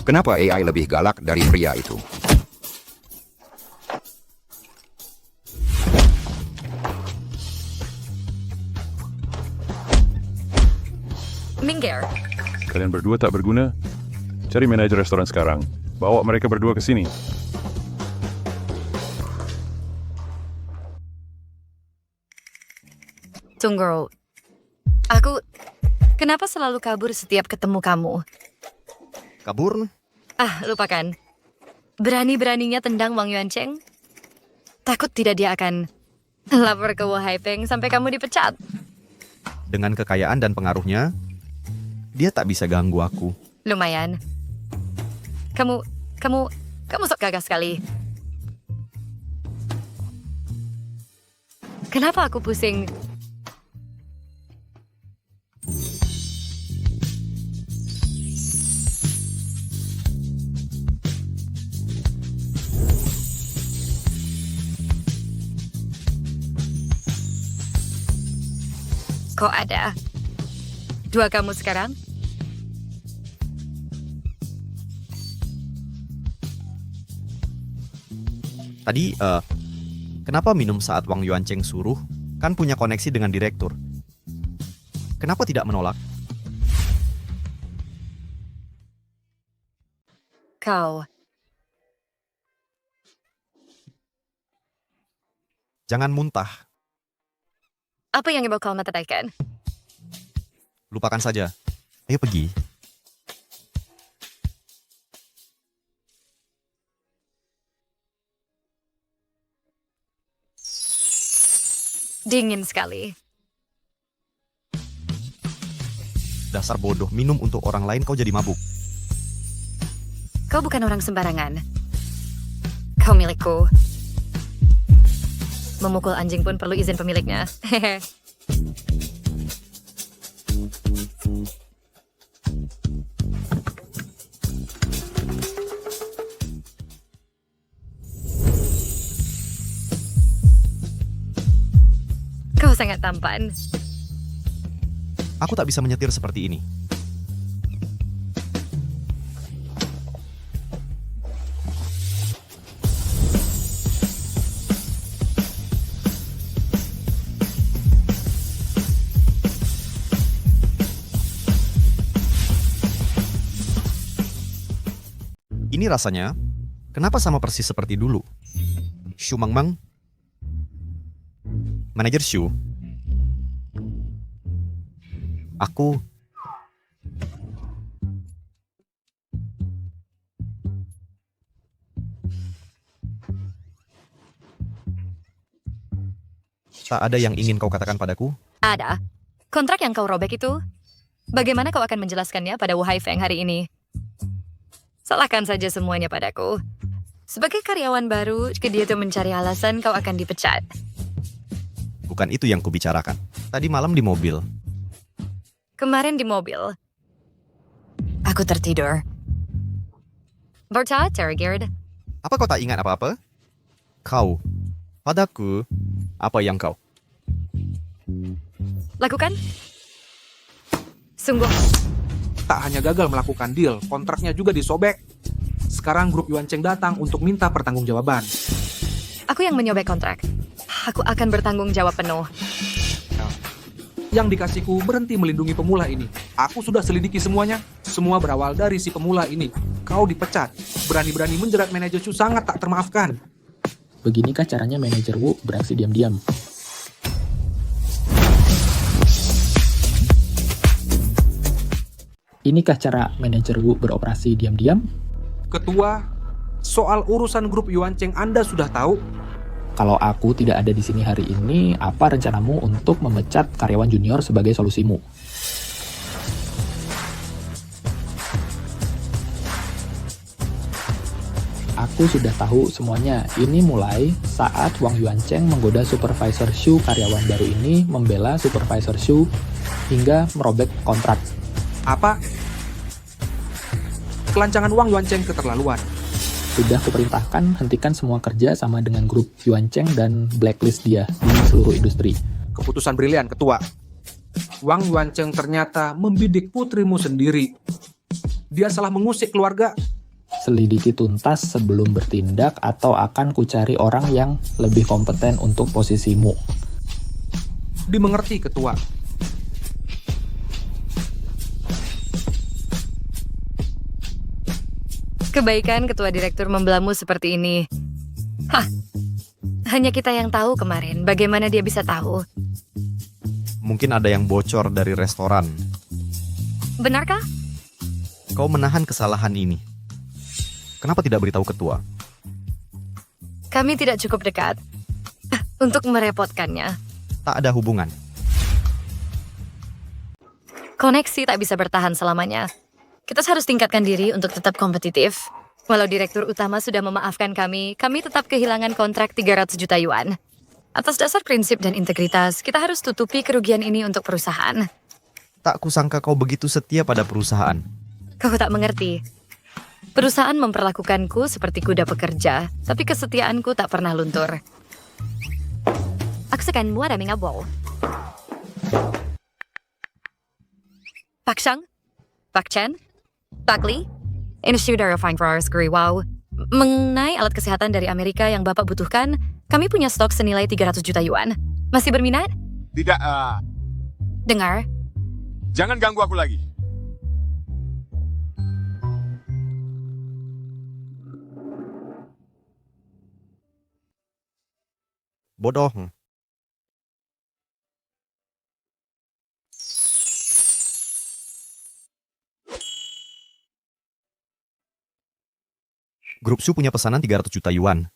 Kenapa AI lebih galak dari pria itu? Minggir. Kalian berdua tak berguna? Cari manajer restoran sekarang. Bawa mereka berdua ke sini. Tunggu. Kenapa selalu kabur setiap ketemu kamu? Kabur? Lupakan. Berani-beraninya tendang Wang Yuancheng? Takut tidak dia akan lapor ke Wu Haifeng sampai kamu dipecat. Dengan kekayaan dan pengaruhnya, dia tak bisa ganggu aku. Lumayan. Kamu sok gagah sekali. Kenapa aku pusing? Kok ada? Dua kamu sekarang? Tadi, kenapa minum saat Wang Yuancheng suruh? Kan punya koneksi dengan direktur. Kenapa tidak menolak? Kau. Jangan muntah. Apa yang ibu kau mengatakan? Lupakan saja. Ayo pergi. Dingin sekali. Dasar bodoh, minum untuk orang lain kau jadi mabuk. Kau bukan orang sembarangan. Kau milikku. Memukul anjing pun perlu izin pemiliknya. Kau sangat tampan. Aku tak bisa menyetir seperti ini. Ini rasanya, kenapa sama persis seperti dulu? Shu Mangmang? Manajer Shu? Aku... Tak ada yang ingin kau katakan padaku? Ada. Kontrak yang kau robek itu, bagaimana kau akan menjelaskannya pada Wu Haifeng hari ini? Salahkan saja semuanya padaku. Sebagai karyawan baru, dia tuh mencari alasan kau akan dipecat. Bukan itu yang kubicarakan. Tadi malam di mobil. Kemarin di mobil. Aku tertidur. Berta, Tergird. Apa kau tak ingat apa-apa? Kau. Padaku. Apa yang kau? Lakukan. Sungguh. Tak hanya gagal melakukan deal, kontraknya juga disobek. Sekarang grup Yuancheng datang untuk minta pertanggungjawaban. Aku yang menyobek kontrak. Aku akan bertanggung jawab penuh. Yang dikasihku berhenti melindungi pemula ini. Aku sudah selidiki semuanya. Semua berawal dari si pemula ini. Kau dipecat. Berani-berani menjerat manajer Shu sangat tak termaafkan. Beginikah caranya manajer Wu beraksi diam-diam? Inikah cara manajer Wu beroperasi diam-diam? Ketua, soal urusan grup Yuan Cheng Anda sudah tahu? Kalau aku tidak ada di sini hari ini, apa rencanamu untuk memecat karyawan junior sebagai solusimu? Aku sudah tahu semuanya. Ini mulai saat Wang Yuancheng menggoda Supervisor Shu karyawan baru ini membela Supervisor Shu hingga merobek kontrak. Apa? Kelancangan Wang Yuancheng keterlaluan. Sudah kuperintahkan hentikan semua kerja sama dengan grup Yuancheng dan blacklist dia di seluruh industri. Keputusan brilian, Ketua. Wang Yuancheng ternyata membidik putrimu sendiri. Dia salah mengusik keluarga. Selidiki tuntas sebelum bertindak atau akan kucari orang yang lebih kompeten untuk posisimu. Dimengerti, Ketua. Kebaikan ketua direktur membelamu seperti ini. Hah, hanya kita yang tahu kemarin. Bagaimana dia bisa tahu? Mungkin ada yang bocor dari restoran. Benarkah? Kau menahan kesalahan ini. Kenapa tidak beritahu ketua? Kami tidak cukup dekat untuk merepotkannya. Tak ada hubungan. Koneksi tak bisa bertahan selamanya. Kita harus tingkatkan diri untuk tetap kompetitif. Walau direktur utama sudah memaafkan kami tetap kehilangan kontrak 300 juta yuan. Atas dasar prinsip dan integritas, kita harus tutupi kerugian ini untuk perusahaan. Tak kusangka kau begitu setia pada perusahaan. Kau tak mengerti. Perusahaan memperlakukanku seperti kuda pekerja, tapi kesetiaanku tak pernah luntur. Aku sekan mua dan mengabol. Pak Shang? Pak Chen? Pak Li? Ini sudah fine for our screw. Wow. Mengenai alat kesehatan dari Amerika yang Bapak butuhkan, kami punya stok senilai 300 juta yuan. Masih berminat? Tidak, Dengar. jangan ganggu aku lagi. Bodoh. Grup Shu punya pesanan 300 juta yuan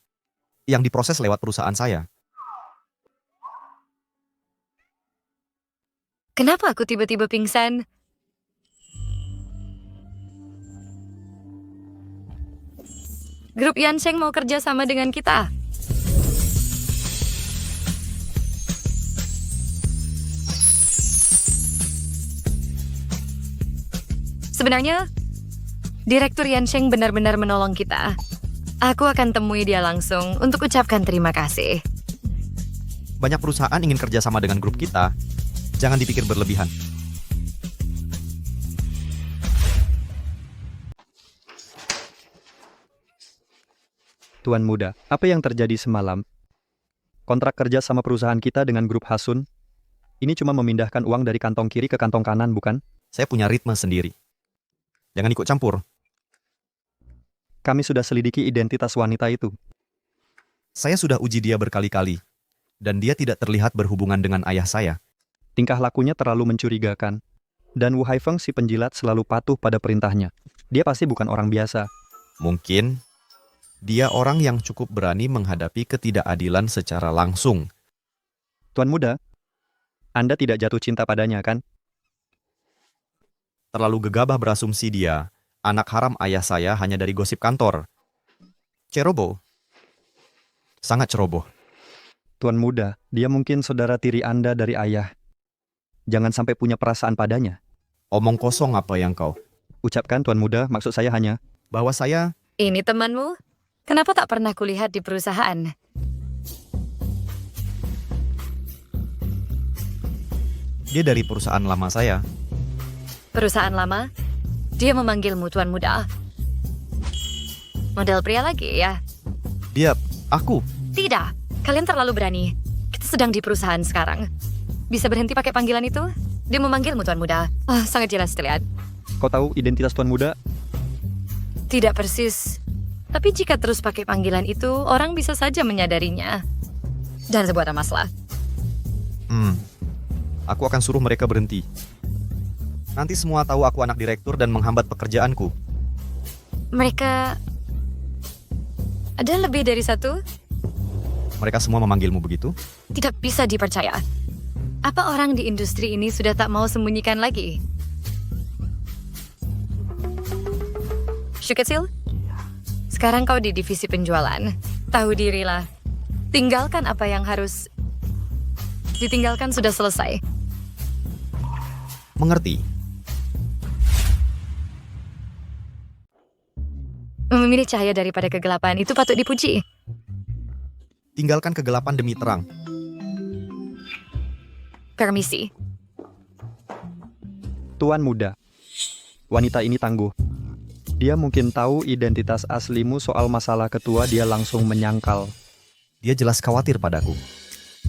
yang diproses lewat perusahaan saya. Kenapa aku tiba-tiba pingsan? Grup Yansheng mau kerja sama dengan kita. Sebenarnya, Direktur Yansheng benar-benar menolong kita. Aku akan temui dia langsung untuk ucapkan terima kasih. Banyak perusahaan ingin kerja sama dengan grup kita. Jangan dipikir berlebihan. Tuan muda, apa yang terjadi semalam? Kontrak kerja sama perusahaan kita dengan grup Hasun? Ini cuma memindahkan uang dari kantong kiri ke kantong kanan, bukan? Saya punya ritme sendiri. Jangan ikut campur. Kami sudah selidiki identitas wanita itu. Saya sudah uji dia berkali-kali. Dan dia tidak terlihat berhubungan dengan ayah saya. Tingkah lakunya terlalu mencurigakan. Dan Wu Haifeng si penjilat selalu patuh pada perintahnya. Dia pasti bukan orang biasa. Mungkin dia orang yang cukup berani menghadapi ketidakadilan secara langsung. Tuan muda, Anda tidak jatuh cinta padanya, kan? Terlalu gegabah berasumsi dia anak haram ayah saya hanya dari gosip kantor. Ceroboh. Sangat ceroboh. Tuan muda, dia mungkin saudara tiri Anda dari ayah. Jangan sampai punya perasaan padanya. Omong kosong apa yang kau ucapkan, Tuan muda, maksud saya hanya bahwa saya... Ini temanmu? Kenapa tak pernah kulihat di perusahaan? Dia dari perusahaan lama saya. Perusahaan lama? Dia memanggilmu Tuan Muda. Model pria lagi, ya? Dia, aku. Tidak, kalian terlalu berani. Kita sedang di perusahaan sekarang. Bisa berhenti pakai panggilan itu? Dia memanggilmu Tuan Muda. Sangat jelas terlihat. Kau tahu identitas Tuan Muda? Tidak persis. Tapi jika terus pakai panggilan itu, orang bisa saja menyadarinya. Dan sebuah masalah. Aku akan suruh mereka berhenti. Nanti semua tahu aku anak direktur dan menghambat pekerjaanku. Mereka... Ada lebih dari satu? Mereka semua memanggilmu begitu? Tidak bisa dipercaya. Apa orang di industri ini sudah tak mau sembunyikan lagi? Syuketsil, sekarang kau di divisi penjualan. Tahu dirilah. Tinggalkan apa yang harus ditinggalkan sudah selesai. Mengerti. Memilih cahaya daripada kegelapan itu patut dipuji. Tinggalkan kegelapan demi terang. Permisi. Tuan muda, wanita ini tangguh. Dia mungkin tahu identitas aslimu soal masalah ketua, dia langsung menyangkal. Dia jelas khawatir padaku.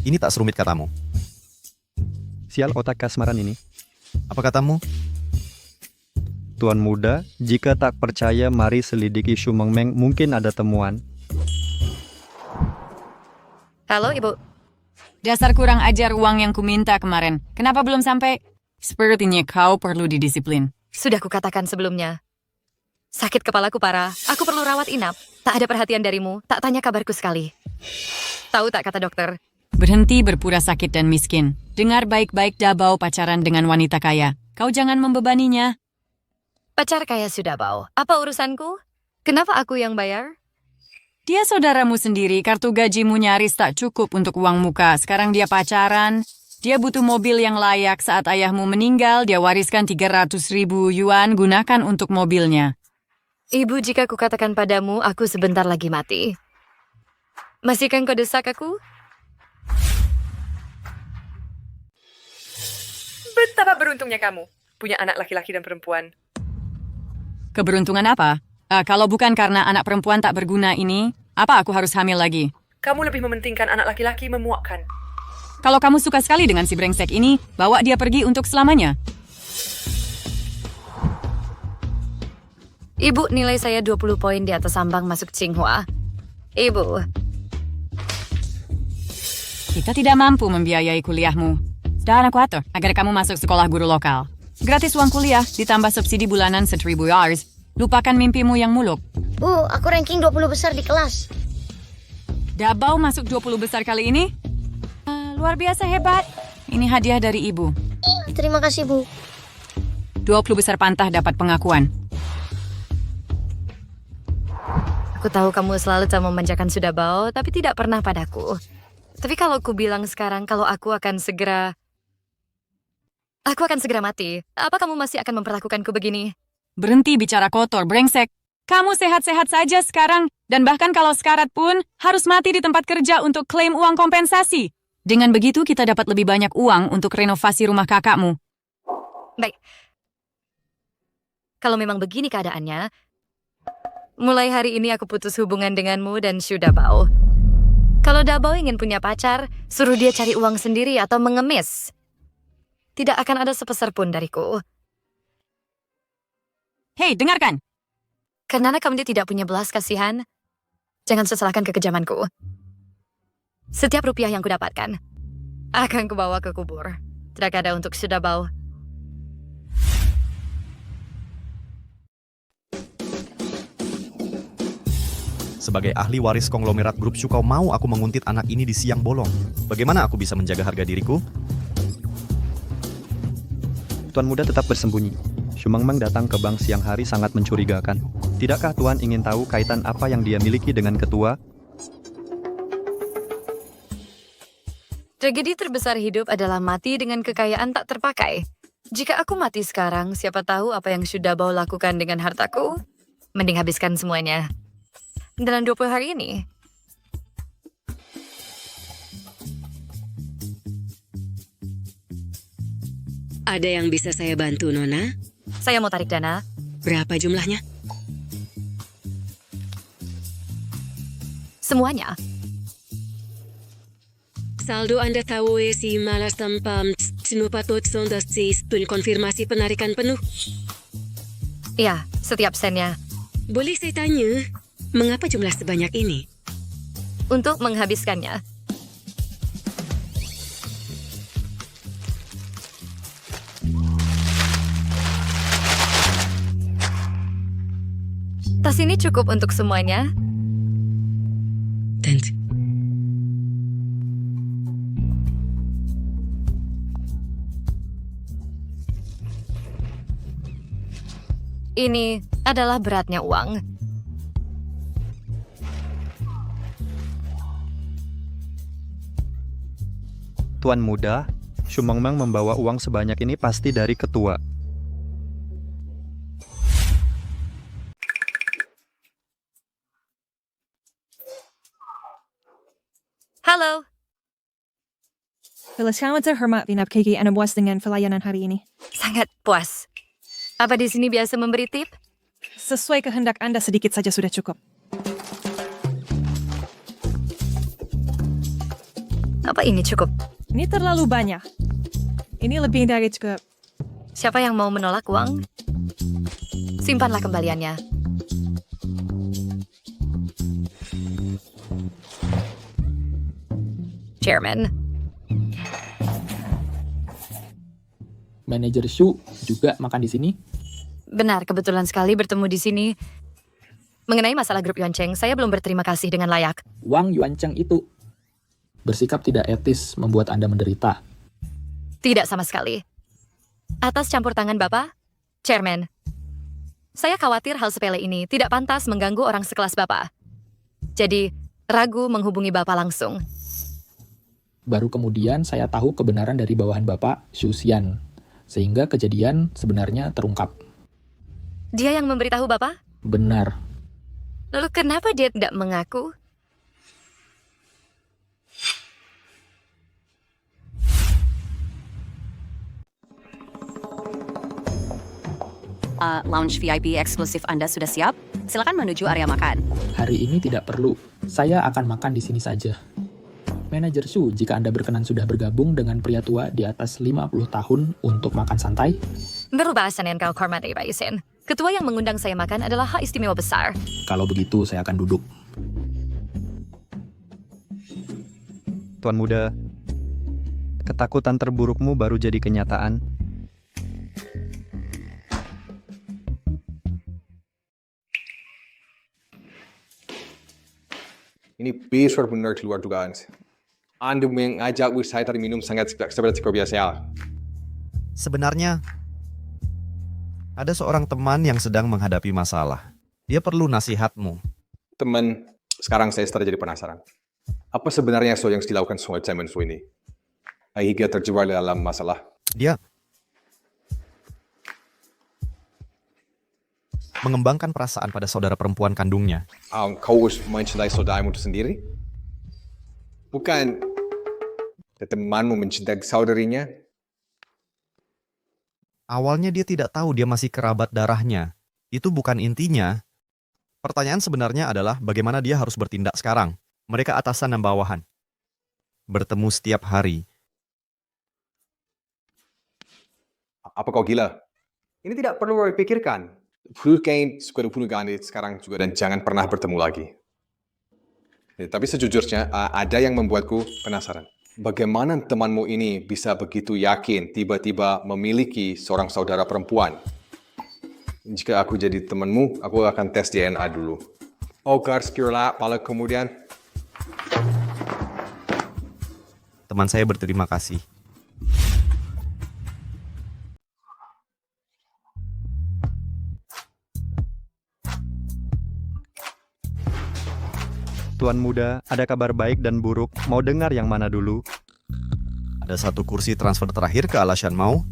Ini tak serumit katamu. Sial otak kasmaran ini. Apa katamu? Tuan muda, jika tak percaya mari selidiki Shu Mengmeng, mungkin ada temuan. Halo, Ibu. Dasar kurang ajar uang yang kuminta kemarin. Kenapa belum sampai? Sepertinya kau perlu didisiplin. Sudah kukatakan sebelumnya. Sakit kepalaku parah. Aku perlu rawat inap. Tak ada perhatian darimu. Tak tanya kabarku sekali. Tahu tak kata dokter? Berhenti berpura sakit dan miskin. Dengar baik-baik Dabao pacaran dengan wanita kaya. Kau jangan membebaninya. Pacar kaya sudah bau. Apa urusanku? Kenapa aku yang bayar? Dia saudaramu sendiri, kartu gajimu nyaris tak cukup untuk uang muka. Sekarang dia pacaran. Dia butuh mobil yang layak. Saat ayahmu meninggal, dia wariskan 300.000 yuan, gunakan untuk mobilnya. Ibu, jika kukatakan padamu, aku sebentar lagi mati. Masihkah kau desak aku? Betapa beruntungnya kamu, punya anak laki-laki dan perempuan. Keberuntungan apa? Kalau bukan karena anak perempuan tak berguna ini, apa aku harus hamil lagi? Kamu lebih mementingkan anak laki-laki memuakkan. Kalau kamu suka sekali dengan si brengsek ini, bawa dia pergi untuk selamanya. Ibu, nilai saya 20 poin di atas ambang masuk Tsinghua. Ibu. Kita tidak mampu membiayai kuliahmu. Dan aku atur agar kamu masuk sekolah guru lokal. Gratis uang kuliah, ditambah subsidi bulanan 1.000 Rs. Lupakan mimpimu yang muluk. Bu, aku ranking 20 besar di kelas. Dabao masuk 20 besar kali ini? Luar biasa hebat. Ini hadiah dari ibu. Terima kasih, Bu. 20 besar pantah dapat pengakuan. Aku tahu kamu selalu tak memanjakan Dabao, tapi tidak pernah padaku. Tapi kalau ku bilang sekarang kalau aku akan segera mati, apa kamu masih akan memperlakukanku begini? Berhenti bicara kotor, brengsek. Kamu sehat-sehat saja sekarang, dan bahkan kalau sekarat pun, harus mati di tempat kerja untuk klaim uang kompensasi. Dengan begitu, kita dapat lebih banyak uang untuk renovasi rumah kakakmu. Baik. Kalau memang begini keadaannya, mulai hari ini aku putus hubungan denganmu dan Shu Dabao. Kalau Dabao ingin punya pacar, suruh dia cari uang sendiri atau mengemis. Tidak akan ada sepeser pun dariku. Hei, dengarkan. Karena kamu tidak punya belas kasihan, jangan sesalahkan kekejamanku. Setiap rupiah yang kudapatkan, akan kubawa ke kubur. Tidak ada untuk Shu Dabao. Sebagai ahli waris konglomerat grup Shu, kau mau aku menguntit anak ini di siang bolong. Bagaimana aku bisa menjaga harga diriku? Tuan muda tetap bersembunyi. Shu Mengmeng datang ke bank siang hari sangat mencurigakan. Tidakkah Tuan ingin tahu kaitan apa yang dia miliki dengan ketua? Tragedi terbesar hidup adalah mati dengan kekayaan tak terpakai. Jika aku mati sekarang, siapa tahu apa yang Shu Dabao lakukan dengan hartaku? Mending habiskan semuanya dalam 20 hari ini. Ada yang bisa saya bantu, Nona? Saya mau tarik dana. Berapa jumlahnya? Semuanya. Saldo Anda tahu si malas tanpa sinupatot sondasis tun konfirmasi penarikan penuh. Iya, setiap sennya. Boleh saya tanya, mengapa jumlah sebanyak ini? Untuk menghabiskannya. Tas ini cukup untuk semuanya. Ini adalah beratnya uang. Tuan muda, Shumengmeng membawa uang sebanyak ini pasti dari ketua. Halo. Sangat terhormat Binab Kiki Anda puas dengan pelayanan hari ini. Sangat puas. Apa di sini biasa memberi tip? Sesuai kehendak Anda sedikit saja sudah cukup. Apa ini cukup? Ini terlalu banyak. Ini lebih dari cukup. Siapa yang mau menolak uang? Simpanlah kembaliannya. Chairman. Manajer Shu juga makan di sini. Benar, kebetulan sekali bertemu di sini. Mengenai masalah grup Yuan Cheng, saya belum berterima kasih dengan layak. Wang Yuan Cheng itu bersikap tidak etis membuat Anda menderita. Tidak sama sekali. Atas campur tangan Bapak, Chairman. Saya khawatir hal sepele ini tidak pantas mengganggu orang sekelas Bapak. Jadi, ragu menghubungi Bapak langsung. Baru kemudian saya tahu kebenaran dari bawahan Bapak, Xu Xian. Sehingga kejadian sebenarnya terungkap. Dia yang memberitahu Bapak? Benar. Lalu kenapa dia tidak mengaku? Lounge VIP eksklusif Anda sudah siap? Silakan menuju area makan. Hari ini tidak perlu. Saya akan makan di sini saja. Manajer Shu, jika Anda berkenan sudah bergabung dengan pria tua di atas 50 tahun untuk makan santai? Berubahasan yang kau hormati, Pak Yusin. Ketua yang mengundang saya makan adalah hak istimewa besar. Kalau begitu, saya akan duduk. Tuan muda, ketakutan terburukmu baru jadi kenyataan. Ini benar-benar di luar dugaan. Anda mengajak saya tadi minum sangat seperti biasa. Sebenarnya, ada seorang teman yang sedang menghadapi masalah. Dia perlu nasihatmu. Teman, sekarang saya jadi penasaran. Apa sebenarnya yang dilakukan semua teman ini? Hingga terjebak dalam masalah. Dia mengembangkan perasaan pada saudara perempuan kandungnya. Kau mencintai saudaramu itu sendiri? Bukan temanmu mencintai saudarinya? Awalnya dia tidak tahu dia masih kerabat darahnya. Itu bukan intinya. Pertanyaan sebenarnya adalah bagaimana dia harus bertindak sekarang. Mereka atasan dan bawahan. Bertemu setiap hari. Apa kau gila? Ini tidak perlu dipikirkan. Bukan sekarang juga dan jangan pernah bertemu lagi. Tapi sejujurnya ada yang membuatku penasaran. Bagaimana temanmu ini bisa begitu yakin tiba-tiba memiliki seorang saudara perempuan? Jika aku jadi temanmu, aku akan tes DNA dulu. Sekiranya lalu kemudian. Teman saya berterima kasih. Tuan muda, ada kabar baik dan buruk. Mau dengar yang mana dulu? Ada satu kursi transfer terakhir ke Alashan mau.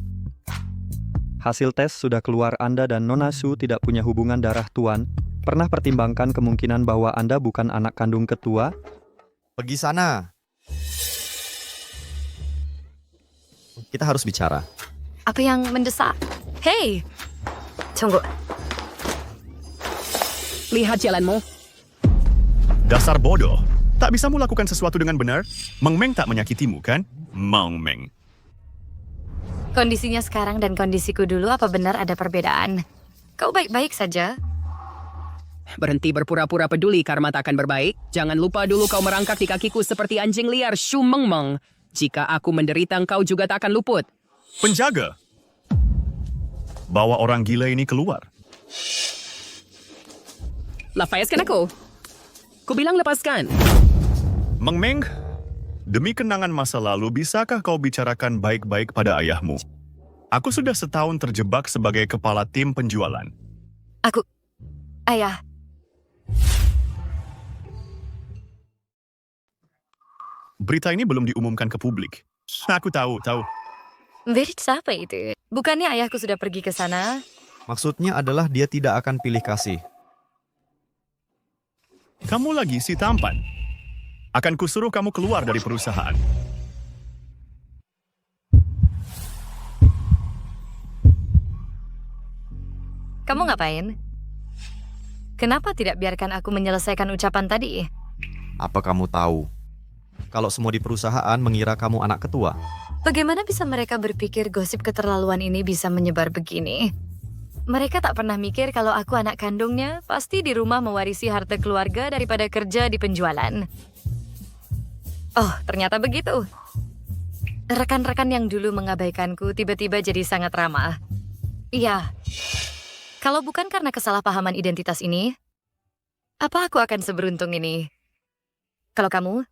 Hasil tes sudah keluar. Anda dan Nona Su tidak punya hubungan darah Tuan. Pernah pertimbangkan kemungkinan bahwa Anda bukan anak kandung ketua? Pergi sana. Kita harus bicara. Apa yang mendesak? Hei! Tunggu. Lihat jalanmu. Dasar bodoh. Tak bisa mu lakukan sesuatu dengan benar? Meng Meng tak menyakitimu, kan? Meng Meng. Kondisinya sekarang dan kondisiku dulu apa benar ada perbedaan? Kau baik-baik saja? Berhenti berpura-pura peduli karma tak akan berbaik. Jangan lupa dulu kau merangkak di kakiku seperti anjing liar Shumengmeng. Jika aku menderita, engkau juga tak akan luput. Penjaga! Bawa orang gila ini keluar. Lepaskan aku. Ku bilang lepaskan. Meng Meng, demi kenangan masa lalu, bisakah kau bicarakan baik-baik pada ayahmu? Aku sudah setahun terjebak sebagai kepala tim penjualan. Ayah, Berita ini belum diumumkan ke publik. Aku tahu. Berit siapa itu? Bukannya ayahku sudah pergi ke sana? Maksudnya adalah dia tidak akan pilih kasih. Kamu lagi si tampan. Akan kusuruh kamu keluar dari perusahaan. Kamu ngapain? Kenapa tidak biarkan aku menyelesaikan ucapan tadi? Apa kamu tahu? Kalau semua di perusahaan mengira kamu anak ketua. Bagaimana bisa mereka berpikir gosip keterlaluan ini bisa menyebar begini? Mereka tak pernah mikir kalau aku anak kandungnya, pasti di rumah mewarisi harta keluarga daripada kerja di penjualan. Oh, ternyata begitu. Rekan-rekan yang dulu mengabaikanku tiba-tiba jadi sangat ramah. Iya. Kalau bukan karena kesalahpahaman identitas ini, apa aku akan seberuntung ini? Kalau kamu,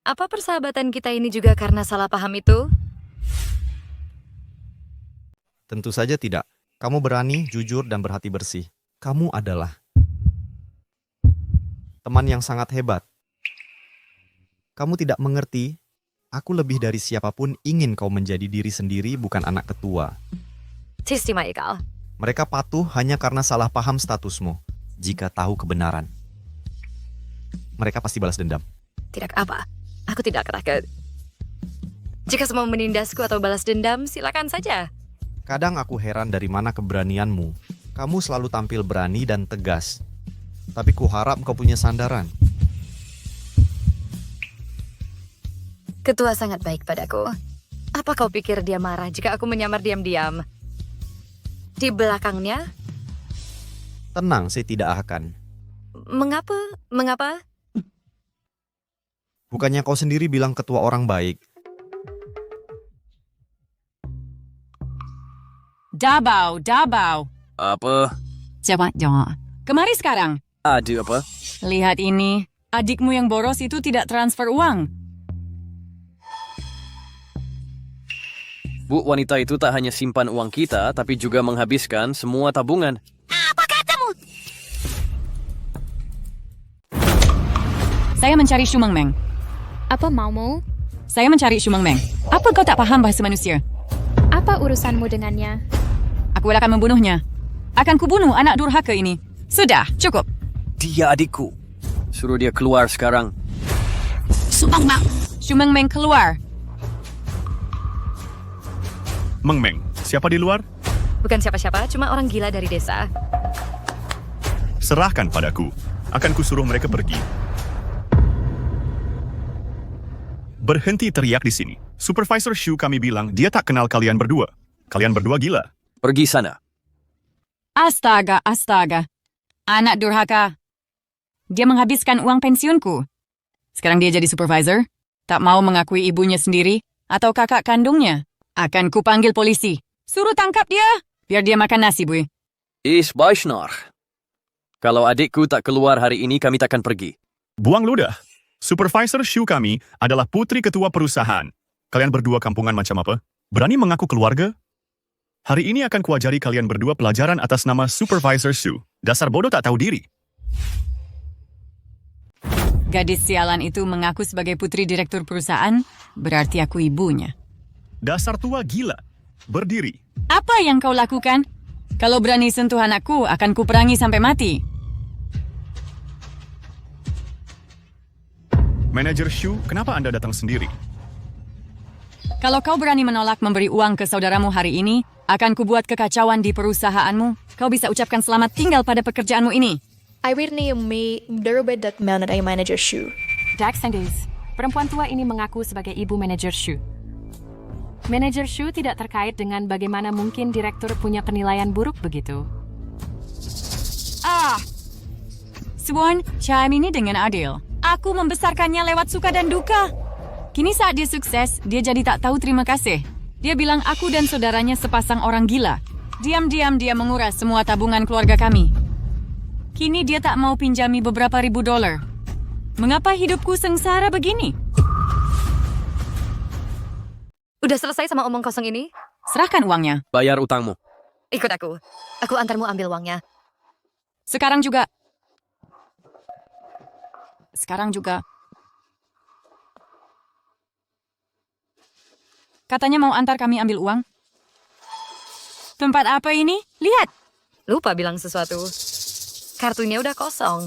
apa persahabatan kita ini juga karena salah paham itu? Tentu saja tidak. Kamu berani, jujur, dan berhati bersih. Kamu adalah teman yang sangat hebat. Kamu tidak mengerti, aku lebih dari siapapun ingin kau menjadi diri sendiri, bukan anak ketua. Sistema Ikal. Mereka patuh hanya karena salah paham statusmu. Jika tahu kebenaran, mereka pasti balas dendam. Tidak apa, aku tidak takut. Jika semua menindasku atau balas dendam, silakan saja. Kadang aku heran dari mana keberanianmu. Kamu selalu tampil berani dan tegas. Tapi kuharap kau punya sandaran. Ketua sangat baik padaku. Apa kau pikir dia marah jika aku menyamar diam-diam? Di belakangnya? Tenang, saya tidak akan. Mengapa? Mengapa? Bukannya kau sendiri bilang ketua orang baik. Dabau. Apa? Cepat, jangan. Kemari sekarang. Aduh apa? Lihat ini. Adikmu yang boros itu tidak transfer uang. Bu, wanita itu tak hanya simpan uang kita, tapi juga menghabiskan semua tabungan. Apa katamu? Saya mencari Shu Meng Meng. Apa maumu? Saya mencari Shu Meng Meng. Apa kau tak paham bahasa manusia? Apa urusanmu dengannya? Aku akan membunuhnya. Akan kubunuh anak durhaka ini. Sudah, cukup. Dia adikku. Suruh dia keluar sekarang. Shu Meng Meng keluar. Meng Meng, siapa di luar? Bukan siapa-siapa, cuma orang gila dari desa. Serahkan padaku. Akan kusuruh mereka pergi. Berhenti teriak di sini. Supervisor Shu kami bilang dia tak kenal kalian berdua. Kalian berdua gila. Pergi sana. Astaga. Anak durhaka. Dia menghabiskan uang pensiunku. Sekarang dia jadi supervisor. Tak mau mengakui ibunya sendiri atau kakak kandungnya. Akan kupanggil polisi. Suruh tangkap dia. Biar dia makan nasi, Bu. Baishnar. Kalau adikku tak keluar hari ini, kami takkan pergi. Buang ludah. Supervisor Shu kami adalah putri ketua perusahaan. Kalian berdua kampungan macam apa? Berani mengaku keluarga? Hari ini akan kuajari kalian berdua pelajaran atas nama Supervisor Shu. Dasar bodoh tak tahu diri. Gadis sialan itu mengaku sebagai putri direktur perusahaan, berarti aku ibunya. Dasar tua gila. Berdiri. Apa yang kau lakukan? Kalau berani sentuh anakku, akan kuperangi sampai mati. Manajer Shu, kenapa Anda datang sendiri? Kalau kau berani menolak memberi uang ke saudaramu hari ini, akan kubuat kekacauan di perusahaanmu. Kau bisa ucapkan selamat tinggal pada pekerjaanmu ini. Akhirnya darubed manager manager Shu. Dax Sanders, perempuan tua ini mengaku sebagai ibu manajer Shu. Manajer Shu tidak terkait dengan bagaimana mungkin direktur punya penilaian buruk begitu. Swan, Cham ini dengan adil. Aku membesarkannya lewat suka dan duka. Kini saat dia sukses, dia jadi tak tahu terima kasih. Dia bilang aku dan saudaranya sepasang orang gila. Diam-diam dia menguras semua tabungan keluarga kami. Kini dia tak mau pinjami beberapa ribu dolar. Mengapa hidupku sengsara begini? Udah selesai sama omong kosong ini? Serahkan uangnya. Bayar utangmu. Ikut aku. Aku antarmu ambil uangnya. Sekarang juga. Sekarang juga. Katanya mau antar kami ambil uang. Tempat apa ini? Lihat. Lupa bilang sesuatu. Kartunya udah kosong.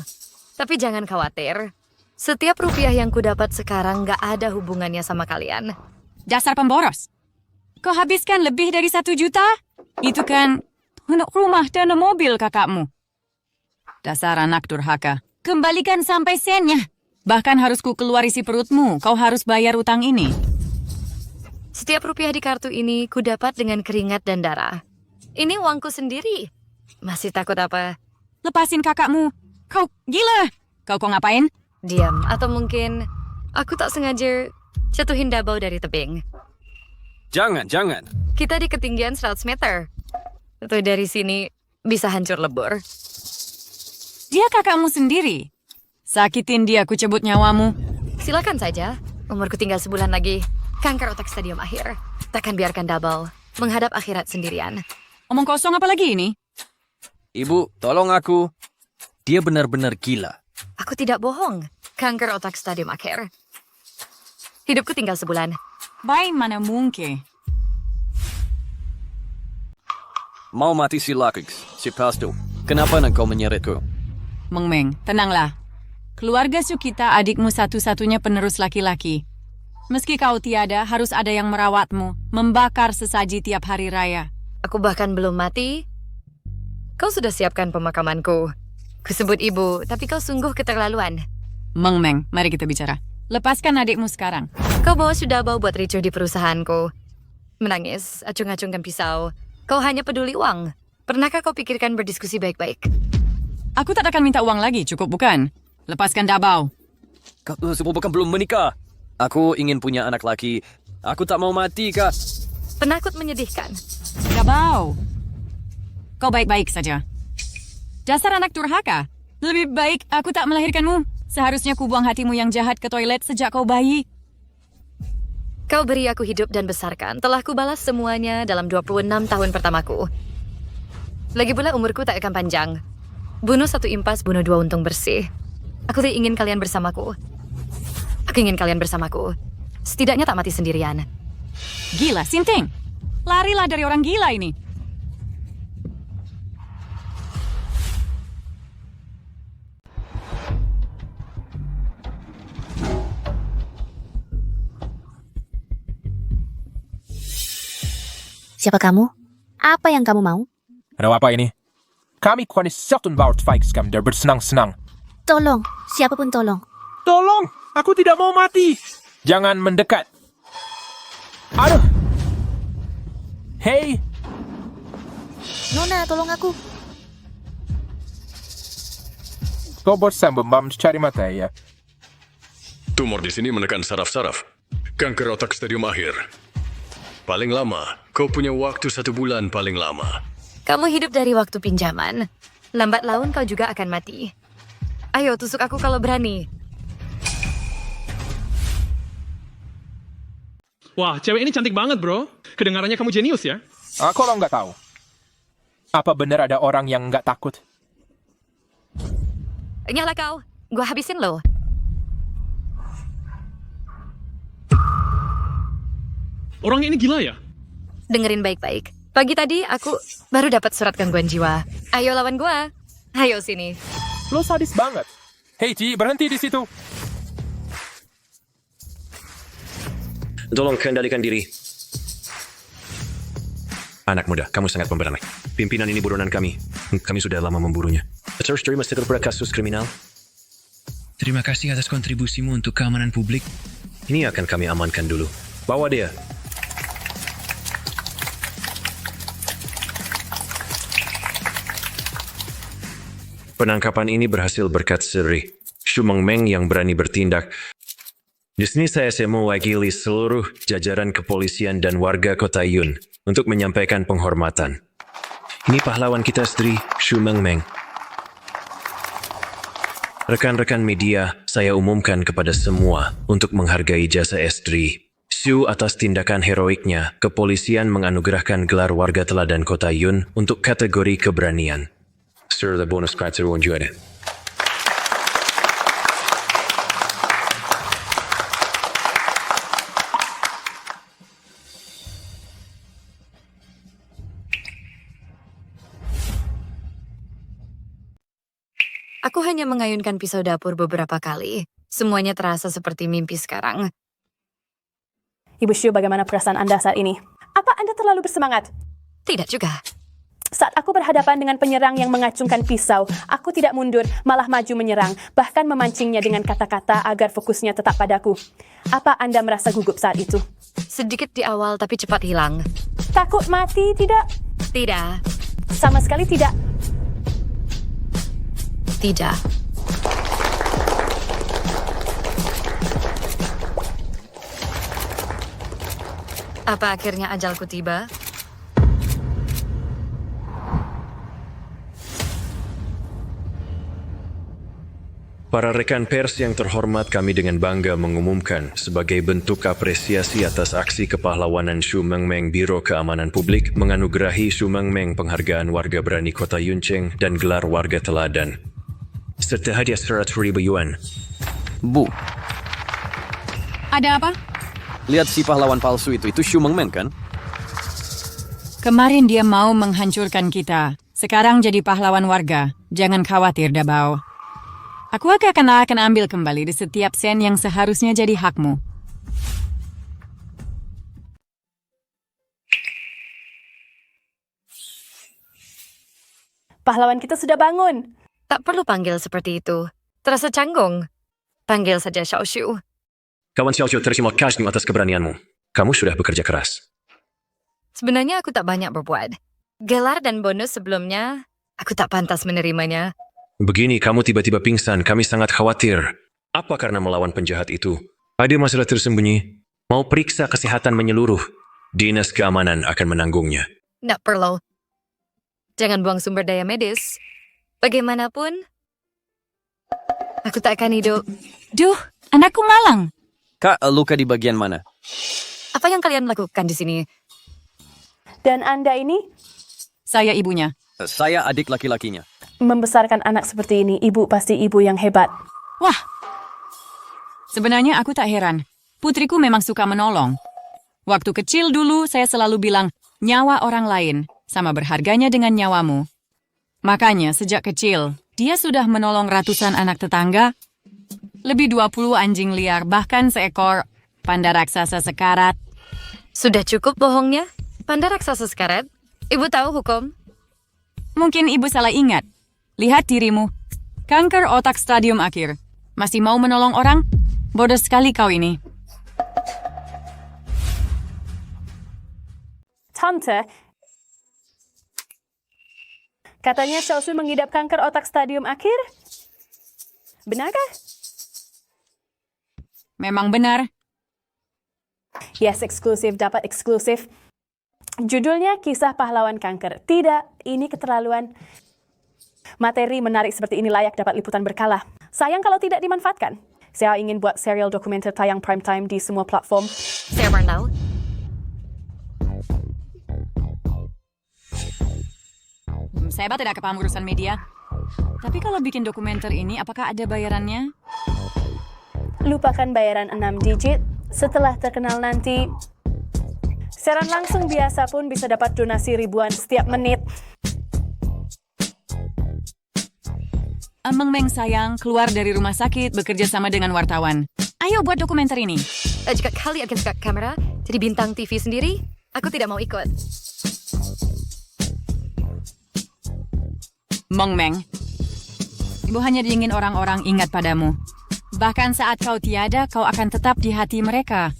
Tapi jangan khawatir. Setiap rupiah yang kudapat sekarang gak ada hubungannya sama kalian. Dasar pemboros. Kau habiskan lebih dari 1 juta? Itu kan untuk rumah dan mobil kakakmu. Dasar anak durhaka. Kembalikan sampai sennya. Bahkan harus ku keluar isi perutmu. Kau harus bayar utang ini. Setiap rupiah di kartu ini kudapat dengan keringat dan darah. Ini uangku sendiri. Masih takut apa? Lepasin kakakmu. Kau gila. Kau ngapain? Diam. Atau mungkin aku tak sengaja jatuhin Dabau dari tebing. Jangan. Kita di ketinggian 100 meter. Itu dari sini bisa hancur lebur. Dia kakakmu sendiri. Sakitin dia, ku cabut nyawamu. Silakan saja. Umurku tinggal sebulan lagi. Kanker otak stadium akhir. Takkan biarkan Dabau menghadap akhirat sendirian. Omong kosong apa lagi ini? Ibu, tolong aku. Dia benar-benar gila. Aku tidak bohong. Kanker otak stadium akhir. Hidupku tinggal sebulan. Baik mana mungkin. Mau mati si Lakix, si Pastu. Kenapa nak kau menyeretku? Meng Meng, tenanglah. Keluarga Sukita adikmu satu-satunya penerus laki-laki. Meski kau tiada, harus ada yang merawatmu, membakar sesaji tiap hari raya. Aku bahkan belum mati. Kau sudah siapkan pemakamanku. Kusebut ibu, tapi kau sungguh keterlaluan. Meng Meng, mari kita bicara. Lepaskan adikmu sekarang. Kau bawa Sudabau buat ricuh di perusahaanku. Menangis, acung-acungkan pisau. Kau hanya peduli uang. Pernahkah kau pikirkan berdiskusi baik-baik? Aku tak akan minta uang lagi, cukup bukan? Lepaskan Dabau. Kau semua bahkan belum menikah. Aku ingin punya anak laki. Aku tak mau mati, Kak. Penakut menyedihkan. Dabau. Kau baik-baik saja. Dasar anak durhaka. Lebih baik aku tak melahirkanmu. Seharusnya ku buang hatimu yang jahat ke toilet sejak kau bayi. Kau beri aku hidup dan besarkan. Telah ku balas semuanya dalam 26 tahun pertamaku. Lagi pula umurku tak akan panjang. Bunuh 1 impas, bunuh 2 untung bersih. Aku ingin kalian bersamaku. Aku ingin kalian bersamaku. Setidaknya tak mati sendirian. Gila, Sinting. Larilah dari orang gila ini. Siapa kamu? Apa yang kamu mau? Ada apa ini? Kami kuanis satu baut Fikeskam dan bersenang-senang. Tolong, siapapun tolong. Tolong, aku tidak mau mati. Jangan mendekat. Aduh. Hei. Nona, tolong aku. Kau bosan membam cari mata ya? Tumor di sini menekan saraf-saraf. Kanker otak stadium akhir. Paling lama, kau punya waktu 1 bulan paling lama. Kamu hidup dari waktu pinjaman. Lambat laun kau juga akan mati. Ayo, tusuk aku kalau berani. Wah, cewek ini cantik banget, bro. Kedengarannya kamu jenius ya? Aku lo nggak tahu. Apa benar ada orang yang nggak takut? Nyala kau. Gua habisin lo. Orang ini gila ya? Dengerin baik-baik. Pagi tadi aku baru dapat surat gangguan jiwa. Ayo lawan gua. Ayo sini. Lo sadis banget. Hei Ci, berhenti di situ. Tolong kendalikan diri. Anak muda, kamu sangat pemberani. Pimpinan ini buronan kami. Kami sudah lama memburunya. Terus terima setelah kasus kriminal. Terima kasih atas kontribusimu untuk keamanan publik. Ini akan kami amankan dulu. Bawa dia. Penangkapan ini berhasil berkat Sri Shu Meng Meng yang berani bertindak. Di sini saya mewakili seluruh jajaran kepolisian dan warga kota Yun untuk menyampaikan penghormatan. Ini pahlawan kita Sri Shu Meng Meng. Rekan-rekan media, saya umumkan kepada semua untuk menghargai jasa Estri Shu atas tindakan heroiknya. Kepolisian menganugerahkan gelar warga teladan Kota Yun untuk kategori keberanian. Sir, the bonus kriterium juga ada. Aku hanya mengayunkan pisau dapur beberapa kali. Semuanya terasa seperti mimpi sekarang. Ibu Shu, bagaimana perasaan Anda saat ini? Apa Anda terlalu bersemangat? Tidak juga. Saat aku berhadapan dengan penyerang yang mengacungkan pisau, aku tidak mundur, malah maju menyerang, bahkan memancingnya dengan kata-kata agar fokusnya tetap padaku. Apa Anda merasa gugup saat itu? Sedikit di awal, tapi cepat hilang. Takut mati, tidak? Tidak. Sama sekali tidak. Tidak. Apa akhirnya ajalku tiba? Para rekan pers yang terhormat, kami dengan bangga mengumumkan sebagai bentuk apresiasi atas aksi kepahlawanan Shu Mengmeng, Biro Keamanan Publik menganugerahi Shu Mengmeng penghargaan warga berani Kota Yuncheng dan gelar warga teladan, serta hadiah 100,000 yuan. Bu, Ada apa? lihat si pahlawan palsu itu Shu Mengmeng kan? Kemarin dia mau menghancurkan kita. Sekarang jadi pahlawan warga. Jangan khawatir, Dabao. Aku akan ambil kembali di setiap sen yang seharusnya jadi hakmu. Pahlawan kita sudah bangun. Tak perlu panggil seperti itu. Terasa canggung. Panggil saja Xiao Shu. Kawan Xiao Xiu, terima kasih atas keberanianmu. Kamu sudah bekerja keras. Sebenarnya aku tak banyak berbuat. Gelar dan bonus sebelumnya, aku tak pantas menerimanya. Begini, kamu tiba-tiba pingsan, kami sangat khawatir. Apa karena melawan penjahat itu? Ada masalah tersembunyi? Mau periksa kesehatan menyeluruh? Dinas Keamanan akan menanggungnya. Tak perlu. Jangan buang sumber daya medis. Bagaimanapun, aku tak akan hidup. Duh, anakku malang. Kak, luka di bagian mana? Apa yang kalian lakukan di sini? Dan Anda ini? Saya ibunya. Saya adik laki-lakinya. Membesarkan anak seperti ini, ibu pasti ibu yang hebat. Wah, sebenarnya aku tak heran. Putriku memang suka menolong. Waktu kecil dulu saya selalu bilang, nyawa orang lain sama berharganya dengan nyawamu. Makanya sejak kecil, dia sudah menolong ratusan anak tetangga, lebih 20 anjing liar, bahkan seekor panda raksasa sekarat. Sudah cukup bohongnya? Panda raksasa sekarat? Ibu tahu hukum? Mungkin ibu salah ingat. Lihat dirimu. Kanker otak stadium akhir. Masih mau menolong orang? Bodoh sekali kau ini. Tante, katanya Xiao Shu mengidap kanker otak stadium akhir? Benarkah? Memang benar. Yes, eksklusif, dapat eksklusif. Judulnya Kisah Pahlawan Kanker. Tidak, ini keterlaluan. Materi menarik seperti ini layak dapat liputan berkala. Sayang kalau tidak dimanfaatkan. Saya ingin buat serial dokumenter tayang prime time di semua platform. Saya tahu. Saya tidak kepaham urusan media. Tapi kalau bikin dokumenter ini, apakah ada bayarannya? Lupakan bayaran 6 digit. Setelah terkenal nanti, siaran langsung biasa pun bisa dapat donasi ribuan setiap menit. Mengmeng sayang, keluar dari rumah sakit bekerja sama dengan wartawan. Ayo buat dokumenter ini. Jika kalian suka kamera, jadi bintang TV sendiri, aku tidak mau ikut. Mengmeng, ibu hanya ingin orang-orang ingat padamu. Bahkan saat kau tiada, kau akan tetap di hati mereka.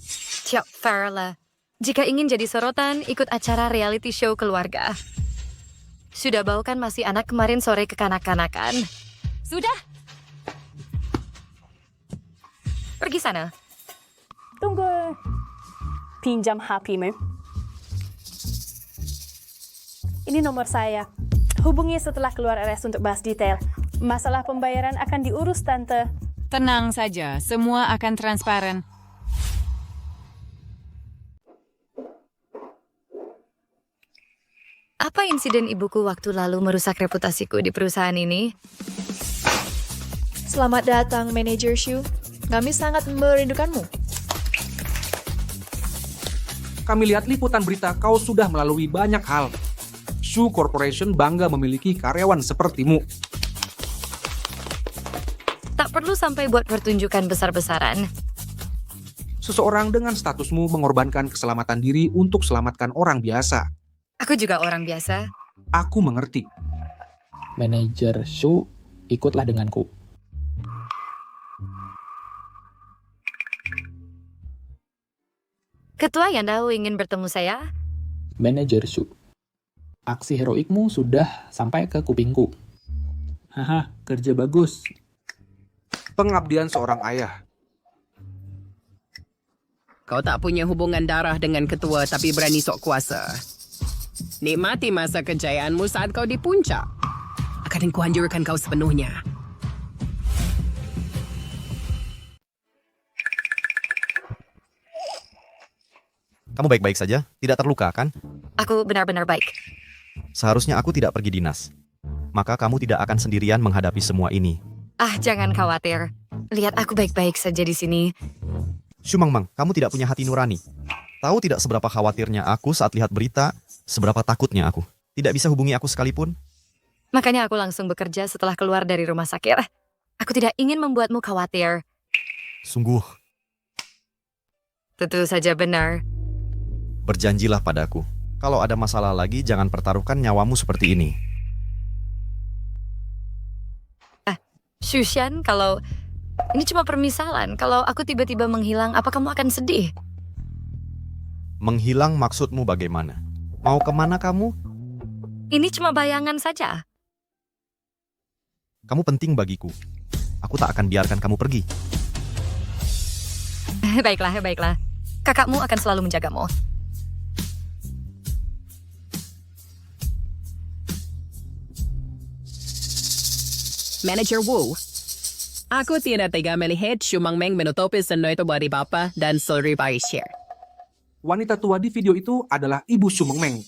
Tiap Farla. Jika ingin jadi sorotan, ikut acara reality show keluarga. Sudah bawakan masih anak kemarin sore ke kanak-kanakan. Sudah. Pergi sana. Tunggu. Pinjam HP-mu. Ini nomor saya. Hubungi setelah keluar RS untuk bahas detail. Masalah pembayaran akan diurus, Tante. Tenang saja, semua akan transparan. Apa insiden ibuku waktu lalu merusak reputasiku di perusahaan ini? Selamat datang, Manager Shu. Kami sangat merindukanmu. Kami lihat liputan berita kau sudah melalui banyak hal. Shu Corporation bangga memiliki karyawan sepertimu. Tak perlu sampai buat pertunjukan besar-besaran. Seseorang dengan statusmu mengorbankan keselamatan diri untuk selamatkan orang biasa. Aku juga orang biasa. Aku mengerti. Manajer Shu, ikutlah denganku. Ketua Yandao ingin bertemu saya? Manajer Shu, aksi heroikmu sudah sampai ke kupingku. Haha, kerja bagus. Pengabdian seorang ayah. Kau tak punya hubungan darah dengan ketua tapi berani sok kuasa. Nikmati masa kejayaanmu saat kau di puncak. Akan kuhancurkan kau sepenuhnya. Kamu baik-baik saja? Tidak terluka, kan? Aku benar-benar baik. Seharusnya aku tidak pergi dinas. Maka kamu tidak akan sendirian menghadapi semua ini. Ah, jangan khawatir. Lihat aku baik-baik saja di sini. Shumangmang, kamu tidak punya hati nurani. Tahu tidak seberapa khawatirnya aku saat lihat berita, seberapa takutnya aku. Tidak bisa hubungi aku sekalipun. Makanya aku langsung bekerja setelah keluar dari rumah sakit. Aku tidak ingin membuatmu khawatir. Sungguh. Tentu saja benar. Berjanjilah padaku. Kalau ada masalah lagi, jangan pertaruhkan nyawamu seperti ini. Shushan, kalau ini cuma permisalan, kalau aku tiba-tiba menghilang, apa kamu akan sedih? Menghilang maksudmu bagaimana? Mau kemana kamu? Ini cuma bayangan saja. Kamu penting bagiku. Aku tak akan biarkan kamu pergi. Baiklah, baiklah. Kakakmu akan selalu menjagamu. Manager Wu, aku tidak tega melihat Shumangmeng menutupi semua itu dari Bapak dan Solri Parisher. Wanita tua di video itu adalah Ibu Shumangmeng.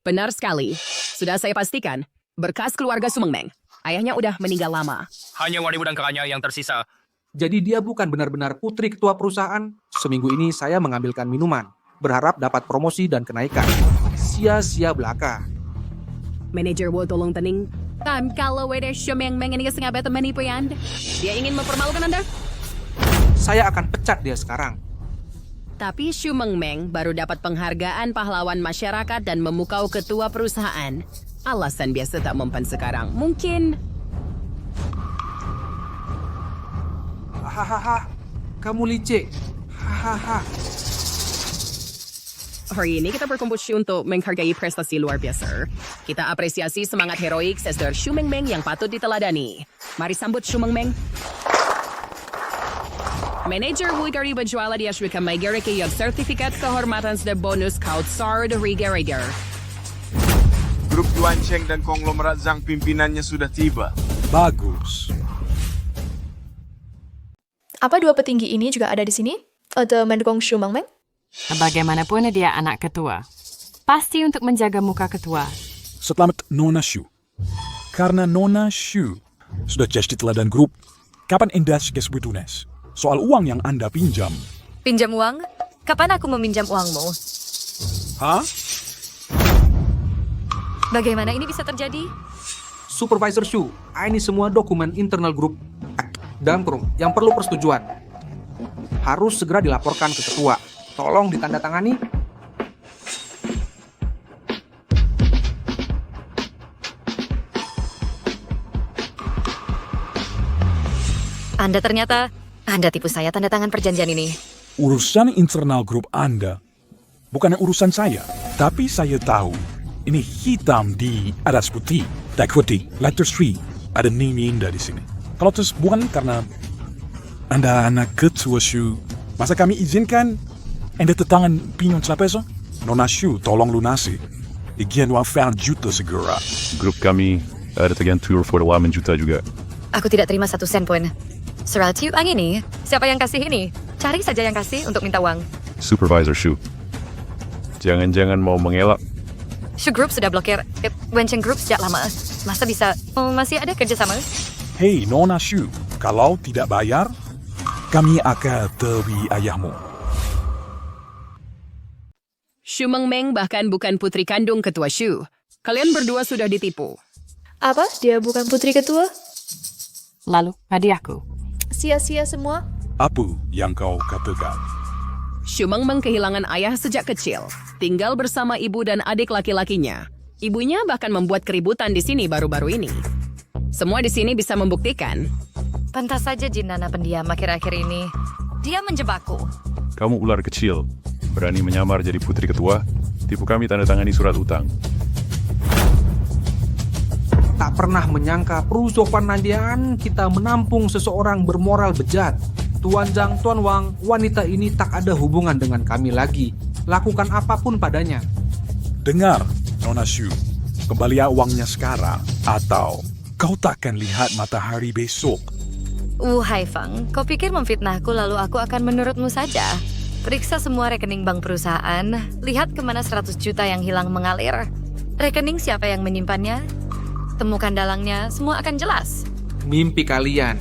Benar sekali. Sudah saya pastikan, berkas keluarga Shumangmeng. Ayahnya udah meninggal lama. Hanya wanita dan kakaknya yang tersisa. Jadi dia bukan benar-benar putri ketua perusahaan. Seminggu ini saya mengambilkan minuman, berharap dapat promosi dan kenaikan. Sia-sia belaka. Manager Wu tolong tenang. Kalau ada Shumangmeng ini sengaja menipu Anda. Dia ingin mempermalukan Anda? Saya akan pecat dia sekarang. Tapi Shumangmeng baru dapat penghargaan pahlawan masyarakat dan memukau ketua perusahaan. Alasan biasa tak mempan sekarang. Mungkin... Hahaha, kamu licik. Hahaha. Hari ini kita berkumpul untuk menghargai prestasi luar biasa. Kita apresiasi semangat heroik Sesder Shumangmeng yang patut diteladani. Mari sambut Shumangmeng. Manager Wu dari berjualan di Ashrika Maigereke yang sertifikat kehormatan sudah bonus kautsar dari Geriger. Grup Yuan Cheng dan konglomerat Zhang pimpinannya sudah tiba. Bagus. Apa dua petinggi ini juga ada di sini? Atau mendukung Shumangmeng? Bagaimanapun dia anak ketua. Pasti untuk menjaga muka ketua. Selamat Nona Shu. Karena Nona Shu sudah jadi teladan grup, kapan Anda sebetulnya? Soal uang yang Anda pinjam. Pinjam uang? Kapan aku meminjam uangmu? Hah? Bagaimana ini bisa terjadi? Supervisor Shu, ini semua dokumen internal grup dalam kurung yang perlu persetujuan. Harus segera dilaporkan ke ketua. Tolong ditandatangani. Anda tipu saya tanda tangan perjanjian ini. Urusan internal grup Anda bukan urusan saya, tapi saya tahu ini hitam di atas putih. Dakwati, letter 3, ada name Anda di sini. Kalau terus bukan karena Anda anak ketua Shu, masa kami izinkan Anda tangan pinjam 100 peso? Nona Shu, tolong lunasi. Igian Wang Fan juta segera. Grup kami ada tagihan tour for 8 juta juga. Aku tidak terima 1 sen pun. Surat Yuang ini, siapa yang kasih ini? Cari saja yang kasih untuk minta uang. Supervisor Shu. Jangan-jangan mau mengelak. Shu Group sudah blokir Wencheng Group sejak lama. Masa bisa masih ada kerjasama? Hei Nona Shu, kalau tidak bayar, kami akan tewi ayahmu. Shu Mengmeng bahkan bukan putri kandung ketua Shu. Kalian berdua sudah ditipu. Apa? Dia bukan putri ketua? Lalu, hadiahku. Sia-sia semua? Apa yang kau katakan? Shu Mengmeng kehilangan ayah sejak kecil, tinggal bersama ibu dan adik laki-lakinya. Ibunya bahkan membuat keributan di sini baru-baru ini. Semua di sini bisa membuktikan. Pantas saja Jin Nana pendiam akhir-akhir ini. Dia menjebakku. Kamu ular kecil, berani menyamar jadi putri ketua, tipu kami tanda tangani surat utang. Tak pernah menyangka perusopan Nandian kita menampung seseorang bermoral bejat. Tuan Zhang, Tuan Wang, wanita ini tak ada hubungan dengan kami lagi. Lakukan apapun padanya. Dengar, Nona Shu, kembalikan uangnya sekarang, atau kau takkan lihat matahari besok. Hai Fang, kau pikir memfitnahku lalu aku akan menurutmu saja? Periksa semua rekening bank perusahaan, lihat kemana 100 juta yang hilang mengalir. Rekening siapa yang menyimpannya? Temukan dalangnya, semua akan jelas. Mimpi kalian.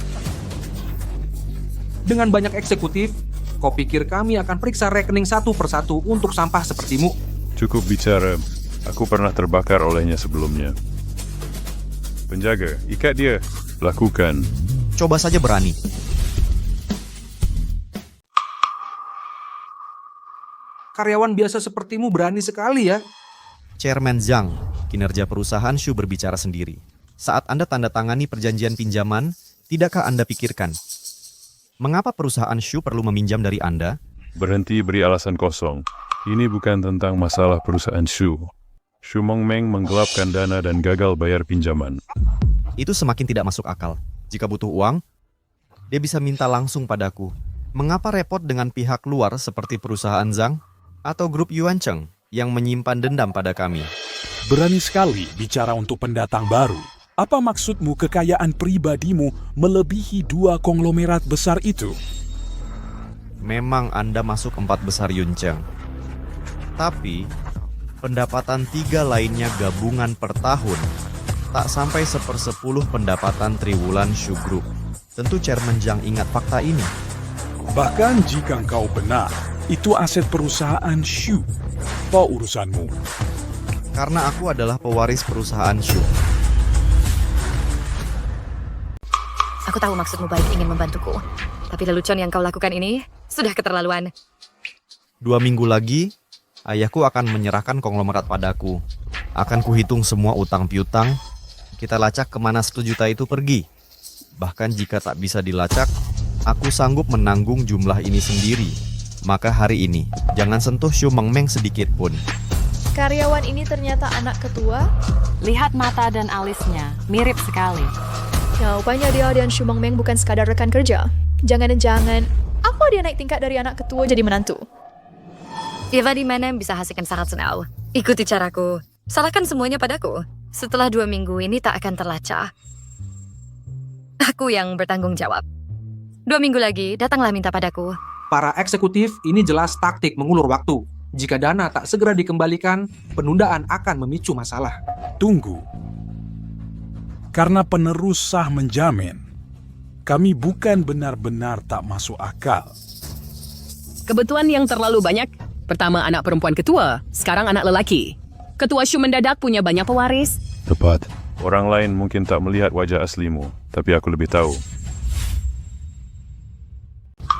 Dengan banyak eksekutif, kau pikir kami akan periksa rekening satu persatu untuk sampah sepertimu? Cukup bicara, aku pernah terbakar olehnya sebelumnya. Penjaga, ikat dia. Lakukan. Coba saja berani. Karyawan biasa sepertimu berani sekali ya. Chairman Zhang, kinerja perusahaan Shu berbicara sendiri. Saat Anda tanda tangani perjanjian pinjaman, tidakkah Anda pikirkan, mengapa perusahaan Shu perlu meminjam dari Anda? Berhenti beri alasan kosong. Ini bukan tentang masalah perusahaan Shu. Shu Mengmeng menggelapkan dana dan gagal bayar pinjaman. Itu semakin tidak masuk akal. Jika butuh uang, dia bisa minta langsung padaku. Mengapa repot dengan pihak luar seperti perusahaan Zhang atau grup Yuancheng yang menyimpan dendam pada kami? Berani sekali bicara untuk pendatang baru. Apa maksudmu kekayaan pribadimu melebihi 2 konglomerat besar itu? Memang Anda masuk 4 besar Yuancheng. Tapi, pendapatan 3 lainnya gabungan per tahun tak sampai 1/10 pendapatan triwulan Shu Group. Tentu Chairman Zhang ingat fakta ini. Bahkan jika kau benar, itu aset perusahaan Shu. Apa urusanmu? Karena aku adalah pewaris perusahaan Shu. Aku tahu maksudmu baik ingin membantuku. Tapi lelucon yang kau lakukan ini sudah keterlaluan. 2 minggu lagi, ayahku akan menyerahkan konglomerat padaku. Akan kuhitung semua utang piutang. Kita lacak kemana 1 juta itu pergi. Bahkan jika tak bisa dilacak, aku sanggup menanggung jumlah ini sendiri. Maka hari ini, jangan sentuh Shu Mengmeng sedikit pun. Karyawan ini ternyata anak ketua? Lihat mata dan alisnya, mirip sekali. Ya, rupanya dia dan Shu Mengmeng bukan sekadar rekan kerja. Jangan-jangan, apa dia naik tingkat dari anak ketua jadi menantu? Eva di mana bisa hasilkan sangat senang. Ikuti caraku. Salahkan semuanya padaku. Setelah 2 minggu ini tak akan terlacak. Aku yang bertanggung jawab. 2 minggu lagi, datanglah minta padaku. Para eksekutif ini jelas taktik mengulur waktu. Jika dana tak segera dikembalikan, penundaan akan memicu masalah. Tunggu. Karena penerus sah menjamin, kami bukan benar-benar tak masuk akal. Kebutuhan yang terlalu banyak. Pertama anak perempuan ketua, sekarang anak lelaki. Ketua Shu mendadak punya banyak pewaris. Tepat. Orang lain mungkin tak melihat wajah aslimu, tapi aku lebih tahu.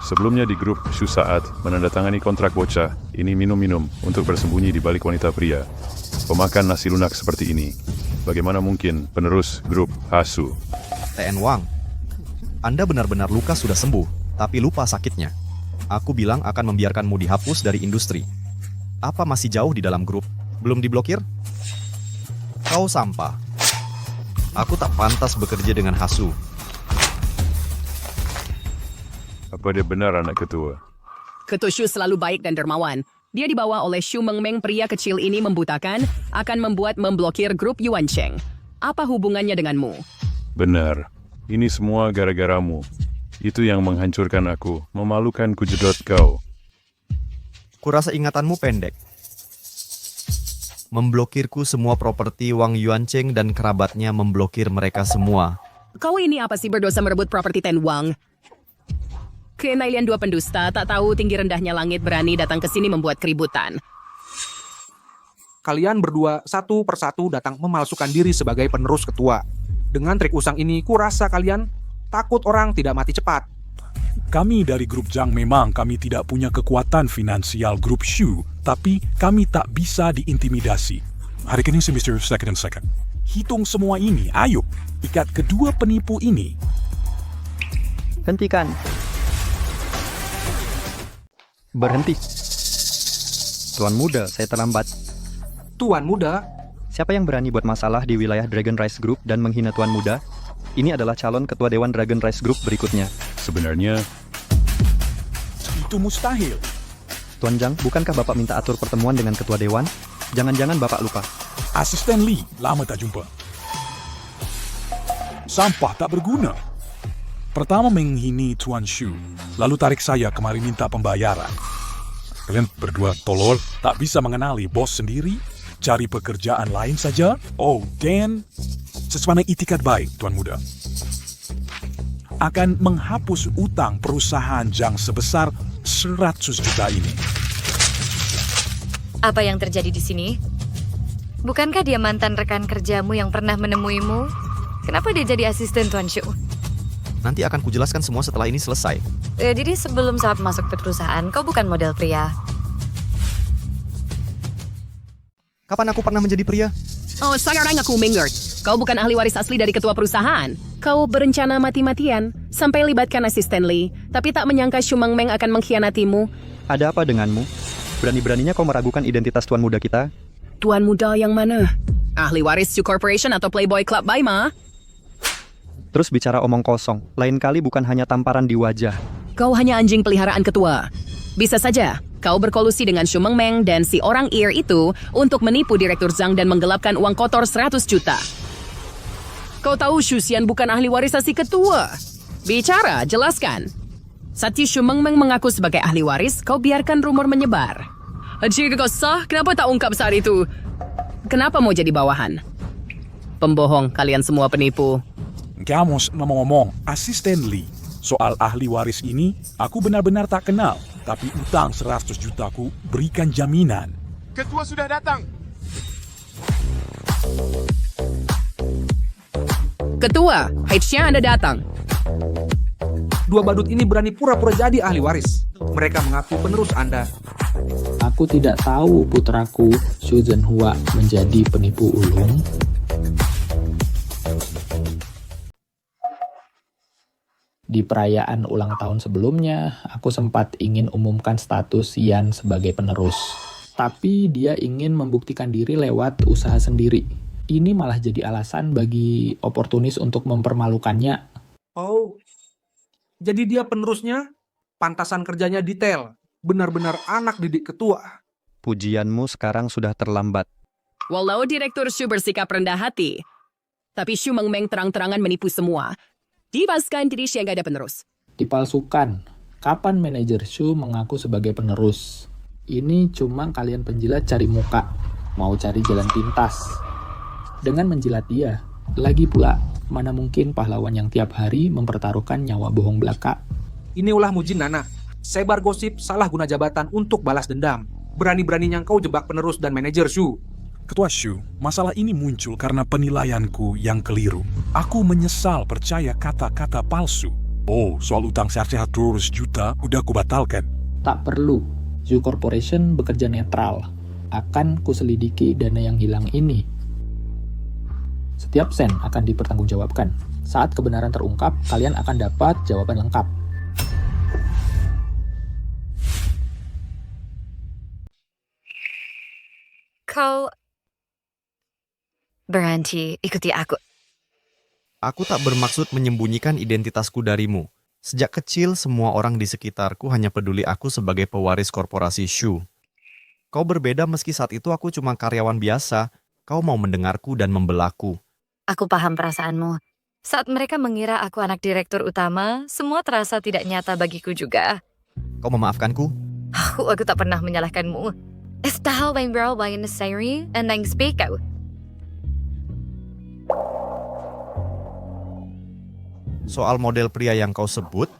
Sebelumnya di grup Shu Saat menandatangani kontrak bocah, ini minum-minum untuk bersembunyi di balik wanita pria. Pemakan nasi lunak seperti ini. Bagaimana mungkin penerus grup Hasu? TN Wang, Anda benar-benar luka sudah sembuh, tapi lupa sakitnya. Aku bilang akan membiarkanmu dihapus dari industri. Apa masih jauh di dalam grup? Belum diblokir? Kau sampah. Aku tak pantas bekerja dengan Hasu. Apa dia benar anak ketua? Ketua Shu selalu baik dan dermawan. Dia dibawa oleh Xu Mengmeng, pria kecil ini membutakan, akan membuat memblokir grup Yuan Cheng. Apa hubungannya denganmu? Benar. Ini semua gara-garamu. Itu yang menghancurkan aku, memalukan kujedot kau. Kurasa ingatanmu pendek. Memblokirku semua properti Wang Yuancheng dan kerabatnya memblokir mereka semua. Kau ini apa sih berdosa merebut properti Ten Wang? Kalian dua pendusta, tak tahu tinggi rendahnya langit, berani datang ke sini membuat keributan. Kalian berdua satu persatu datang memalsukan diri sebagai penerus ketua. Dengan trik usang ini, kurasa kalian takut orang tidak mati cepat. Kami dari grup Zhang memang kami tidak punya kekuatan finansial grup Shu, tapi kami tak bisa diintimidasi. Hari ini semester second. Hitung semua ini, ayo, ikat kedua penipu ini. Hentikan. Berhenti. Tuan Muda, saya terlambat. Tuan Muda? Siapa yang berani buat masalah di wilayah Dragon Rise Group dan menghina Tuan Muda? Ini adalah calon ketua Dewan Dragon Rise Group berikutnya. Sebenarnya, itu mustahil. Tuan Zhang, bukankah Bapak minta atur pertemuan dengan ketua Dewan? Jangan-jangan Bapak lupa. Asisten Lee, lama tak jumpa. Sampah tak berguna. Pertama menghini Tuan Shu, lalu tarik saya kemari minta pembayaran. Kalian berdua tolol, tak bisa mengenali bos sendiri? Cari pekerjaan lain saja? Oh, dan sesuatu itikat baik, Tuan Muda. Akan menghapus utang perusahaan Zhang sebesar 100 juta ini. Apa yang terjadi di sini? Bukankah dia mantan rekan kerjamu yang pernah menemuimu? Kenapa dia jadi asisten Tuan Shu? Nanti akan kujelaskan semua setelah ini selesai. Jadi sebelum saat masuk ke perusahaan, kau bukan model pria. Kapan aku pernah menjadi pria? Oh, sekarang aku mengerti. Kau bukan ahli waris asli dari ketua perusahaan. Kau berencana mati-matian sampai libatkan asisten Lee, tapi tak menyangka Xu Mengmeng akan mengkhianatimu. Ada apa denganmu? Berani-beraninya kau meragukan identitas Tuan Muda kita? Tuan Muda yang mana? Ahli waris Shu Corporation atau Playboy Club Baima? Terus bicara omong kosong. Lain kali bukan hanya tamparan di wajah. Kau hanya anjing peliharaan ketua. Bisa saja kau berkolusi dengan Xu Mengmeng dan si orang ear itu untuk menipu Direktur Zhang dan menggelapkan uang kotor 100 juta. Kau tahu Xu Xian bukan ahli waris si ketua. Bicara, jelaskan. Saat Xu Mengmeng mengaku sebagai ahli waris, kau biarkan rumor menyebar. Jika kau sah, kenapa tak ungkap saat itu? Kenapa mau jadi bawahan? Pembohong, kalian semua penipu. Kamu ngomong asisten Lee. Soal ahli waris ini, aku benar-benar tak kenal. Tapi utang 100 jutaku berikan jaminan. Ketua sudah datang. Ketua, Haitsia Anda datang. Dua badut ini berani pura-pura jadi ahli waris. Mereka mengaku penerus Anda. Aku tidak tahu putraku Xu Zhenhua menjadi penipu ulung. Di perayaan ulang tahun sebelumnya, aku sempat ingin umumkan status Yan sebagai penerus. Tapi dia ingin membuktikan diri lewat usaha sendiri. Ini malah jadi alasan bagi oportunis untuk mempermalukannya. Oh, jadi dia penerusnya? Pantasan kerjanya detail. Benar-benar anak didik ketua. Pujianmu sekarang sudah terlambat. Walau Direktur Shu bersikap rendah hati, tapi Xu Mengmeng terang-terangan menipu semua. Dibaskan diri Xia nggak ada penerus. Dipalsukan. Kapan manajer Shu mengaku sebagai penerus? Ini cuma kalian penjilat cari muka. Mau cari jalan pintas. Dengan menjilat dia. Lagi pula, mana mungkin pahlawan yang tiap hari mempertaruhkan nyawa bohong belaka. Ini ulah Mujin Nana. Sebar gosip salah guna jabatan untuk balas dendam. Berani-beraninya kau jebak penerus dan manajer Shu. Ketua Shu, masalah ini muncul karena penilaianku yang keliru. Aku menyesal percaya kata-kata palsu. Oh, soal utang 100 juta udah kubatalkan. Tak perlu. Shu Corporation bekerja netral. Akan kuselidiki dana yang hilang ini. Setiap sen akan dipertanggungjawabkan. Saat kebenaran terungkap, kalian akan dapat jawaban lengkap. Kau berhenti ikuti aku. Aku tak bermaksud menyembunyikan identitasku darimu. Sejak kecil, semua orang di sekitarku hanya peduli aku sebagai pewaris korporasi Shu. Kau berbeda meski saat itu aku cuma karyawan biasa. Kau mau mendengarku dan membelaku. Aku paham perasaanmu. Saat mereka mengira aku anak direktur utama, semua terasa tidak nyata bagiku juga. Kau memaafkanku? Aku tak pernah menyalahkanmu. Estahal bang bro bang Nasiri and nang speak kau. Soal model pria yang kau sebut?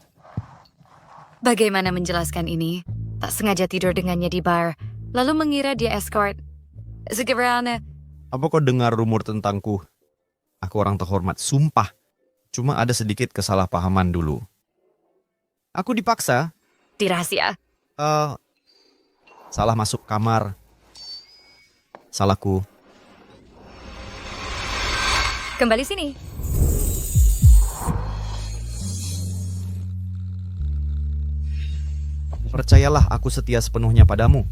Bagaimana menjelaskan ini? Tak sengaja tidur dengannya di bar, lalu mengira dia escort. Segera. Apa kau dengar rumor tentangku? Aku orang terhormat, sumpah. Cuma ada sedikit kesalahpahaman dulu. Aku dipaksa. Dirahasia. Salah masuk kamar. Salahku. Kembali sini. Percayalah, aku setia sepenuhnya padamu.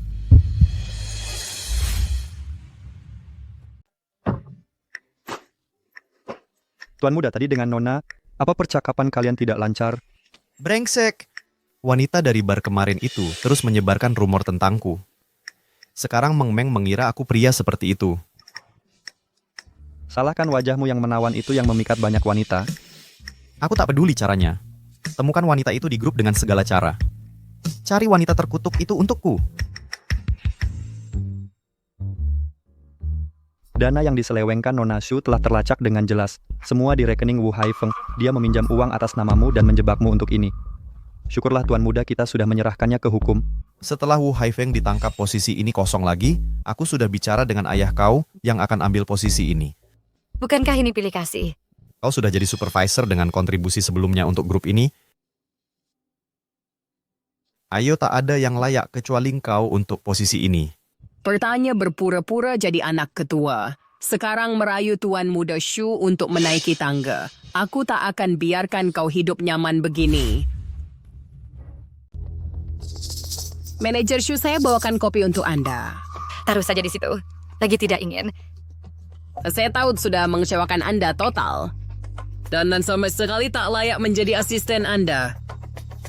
Tuan Muda, tadi dengan Nona, apa percakapan kalian tidak lancar? Brengsek! Wanita dari bar kemarin itu terus menyebarkan rumor tentangku. Sekarang Meng Meng mengira aku pria seperti itu. Salahkan wajahmu yang menawan itu yang memikat banyak wanita. Aku tak peduli caranya. Temukan wanita itu di grup dengan segala cara. Cari wanita terkutuk itu untukku. Dana yang diselewengkan Nona Shu telah terlacak dengan jelas. Semua di rekening Wu Haifeng. Dia meminjam uang atas namamu dan menjebakmu untuk ini. Syukurlah Tuan Muda kita sudah menyerahkannya ke hukum. Setelah Wu Haifeng ditangkap, posisi ini kosong lagi. Aku sudah bicara dengan ayah kau yang akan ambil posisi ini. Bukankah ini pilih kasih? Kau sudah jadi supervisor dengan kontribusi sebelumnya untuk grup ini. Ayo, tak ada yang layak kecuali kau untuk posisi ini. Pertanya berpura-pura jadi anak ketua. Sekarang merayu Tuan Muda Shu untuk menaiki tangga. Aku tak akan biarkan kau hidup nyaman begini. Manajer Shu, saya bawakan kopi untuk Anda. Taruh saja di situ. Lagi tidak ingin. Saya tahu sudah mengecewakan Anda total. Dan sama sekali tak layak menjadi asisten Anda.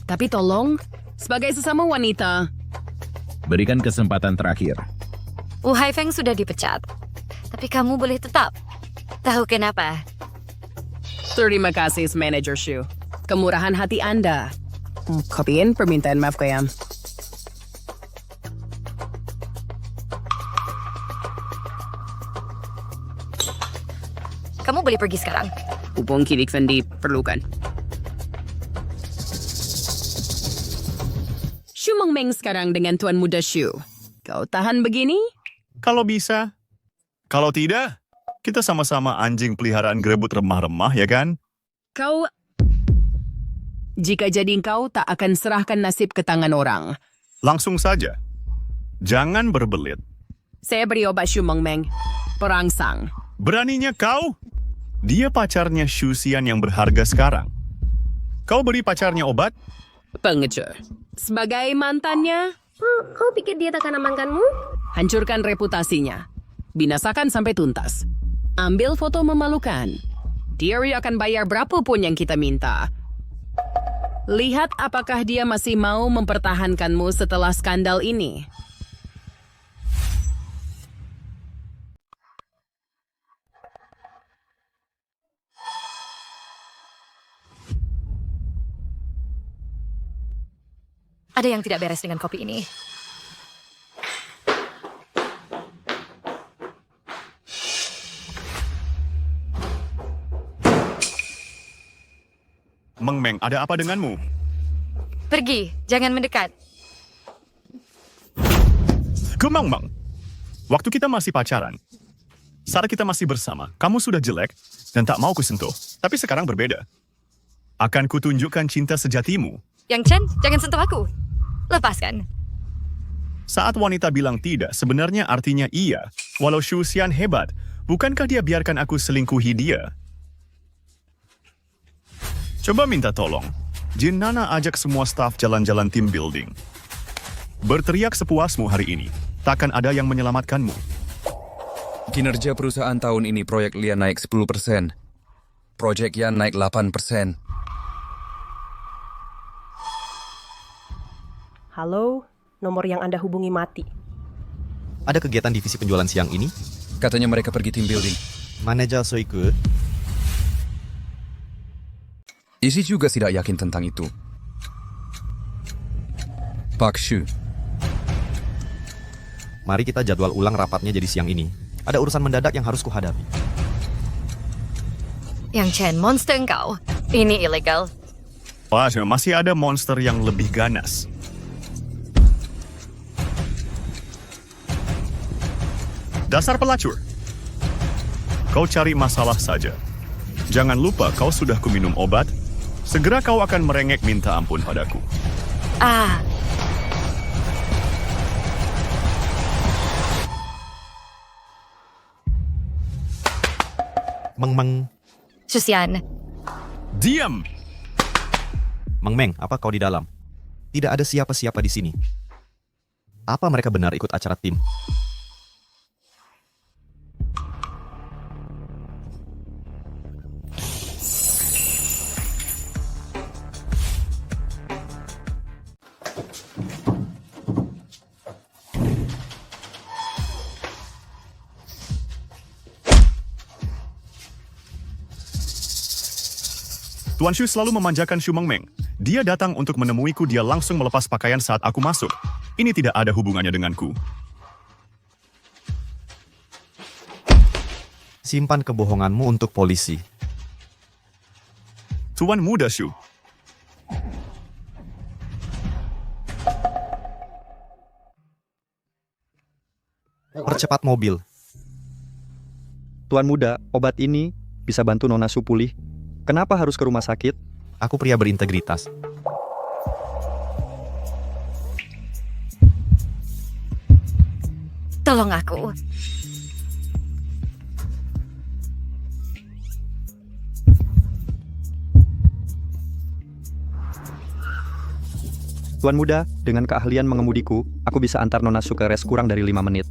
Tapi tolong, sebagai sesama wanita, berikan kesempatan terakhir. Wu Haifeng sudah dipecat. Tapi kamu boleh tetap. Tahu kenapa? Terima kasih, Manajer Shu. Kemurahan hati Anda. Kopiin permintaan maaf kaya. Kamu boleh pergi sekarang. Kupon kidik diperlukan. Shu Meng Meng sekarang dengan Tuan Muda Shu. Kau tahan begini? Kalau bisa. Kalau tidak, kita sama-sama anjing peliharaan grebut remah-remah, ya kan? Kau... Jika jadi engkau tak akan serahkan nasib ke tangan orang. Langsung saja. Jangan berbelit. Saya beri obat Shu Meng Meng. Perangsang. Beraninya kau? Dia pacarnya Shu Xian yang berharga sekarang. Kau beri pacarnya obat? Pengecut. Sebagai mantannya... Kau pikir dia takkan amankanmu? Hancurkan reputasinya. Binasakan sampai tuntas. Ambil foto memalukan. Dia akan bayar berapapun yang kita minta. Lihat apakah dia masih mau mempertahankanmu setelah skandal ini. Ada yang tidak beres dengan kopi ini. Meng Meng, ada apa denganmu? Pergi, jangan mendekat. Meng Meng, waktu kita masih pacaran, saat kita masih bersama, kamu sudah jelek dan tak mau kusentuh. Tapi sekarang berbeda. Akan kutunjukkan cinta sejatimu. Yang Chen, jangan sentuh aku. Lepaskan. Saat wanita bilang tidak, sebenarnya artinya iya. Walau Shu Xian hebat, bukankah dia biarkan aku selingkuhi dia? Coba minta tolong. Jin Nana ajak semua staf jalan-jalan team building. Berteriak sepuasmu hari ini. Takkan ada yang menyelamatkanmu. Kinerja perusahaan tahun ini proyek Lia naik 10%. Proyek Yan naik 8%. Halo, nomor yang Anda hubungi mati. Ada kegiatan divisi penjualan siang ini? Katanya mereka pergi team building. Manajer Soikut. Izzy juga tidak yakin tentang itu. Park Shu. Mari kita jadwal ulang rapatnya jadi siang ini. Ada urusan mendadak yang harus kuhadapi. Yang Chen, monster engkau. Ini ilegal. Wah, masih ada monster yang lebih ganas. Dasar pelacur. Kau cari masalah saja. Jangan lupa kau sudah kuminum obat. Segera kau akan merengek minta ampun padaku. Ah, Meng. Susian. Diam! Meng, apa kau di dalam? Tidak ada siapa-siapa di sini. Apa mereka benar ikut acara tim? Tuan Shu selalu memanjakan Shu Mengmeng. Dia datang untuk menemuiku, dia langsung melepas pakaian saat aku masuk. Ini tidak ada hubungannya denganku. Simpan kebohonganmu untuk polisi. Tuan muda Shu. Percepat mobil. Tuan muda, obat ini bisa bantu Nona Shu pulih. Kenapa harus ke rumah sakit? Aku pria berintegritas. Tolong aku. Tuan muda, dengan keahlian mengemudiku, aku bisa antar Nona Shu ke res kurang dari 5 menit.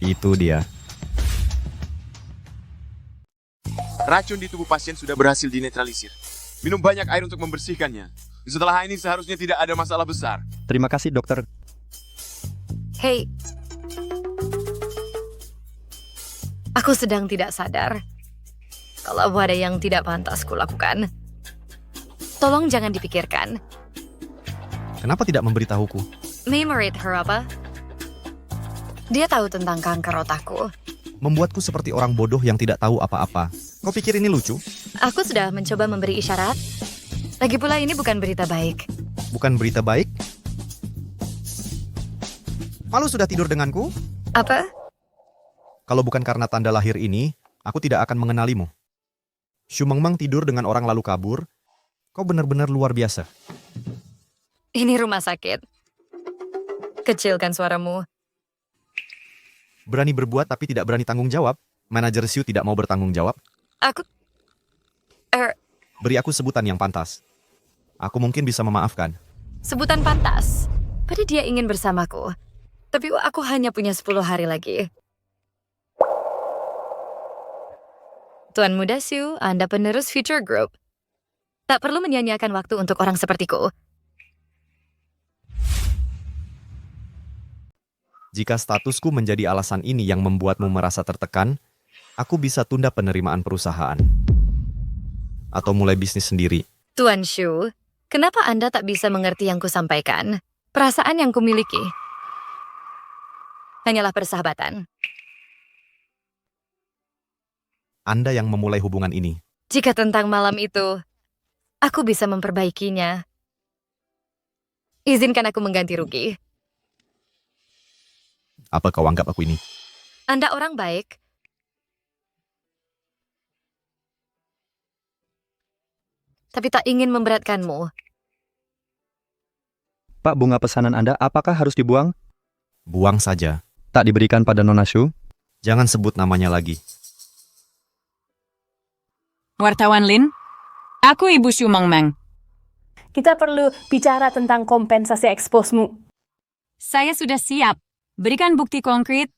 Itu dia. Racun di tubuh pasien sudah berhasil dinetralisir. Minum banyak air untuk membersihkannya. Setelah ini seharusnya tidak ada masalah besar. Terima kasih, dokter. Hei. Aku sedang tidak sadar. Kalau ada yang tidak pantas kulakukan, tolong jangan dipikirkan. Kenapa tidak memberitahuku? Memorate her apa? Dia tahu tentang kanker otakku. Membuatku seperti orang bodoh yang tidak tahu apa-apa. Kau pikir ini lucu? Aku sudah mencoba memberi isyarat. Lagi pula ini bukan berita baik. Bukan berita baik? Malu sudah tidur denganku? Apa? Kalau bukan karena tanda lahir ini, aku tidak akan mengenalimu. Shu Mengmeng tidur dengan orang lalu kabur. Kau benar-benar luar biasa. Ini rumah sakit. Kecilkan suaramu. Berani berbuat tapi tidak berani tanggung jawab. Manajer Shu tidak mau bertanggung jawab. Aku... Beri aku sebutan yang pantas. Aku mungkin bisa memaafkan. Sebutan pantas? Pada dia ingin bersamaku. Tapi aku hanya punya 10 hari lagi. Tuan muda Shu, Anda penerus Future Group. Tak perlu menyia-nyiakan waktu untuk orang sepertiku. Jika statusku menjadi alasan ini yang membuatmu merasa tertekan, aku bisa tunda penerimaan perusahaan. Atau mulai bisnis sendiri. Tuan Shu, kenapa Anda tak bisa mengerti yang kusampaikan? Perasaan yang kumiliki hanyalah persahabatan. Anda yang memulai hubungan ini. Jika tentang malam itu, aku bisa memperbaikinya. Izinkan aku mengganti rugi. Apa kau anggap aku ini? Anda orang baik. Tapi tak ingin memberatkanmu. Pak, bunga pesanan Anda apakah harus dibuang? Buang saja. Tak diberikan pada Nona Shu? Jangan sebut namanya lagi. Wartawan Lin, aku Ibu Shu Mengmeng. Kita perlu bicara tentang kompensasi eksposmu. Saya sudah siap. Berikan bukti konkret.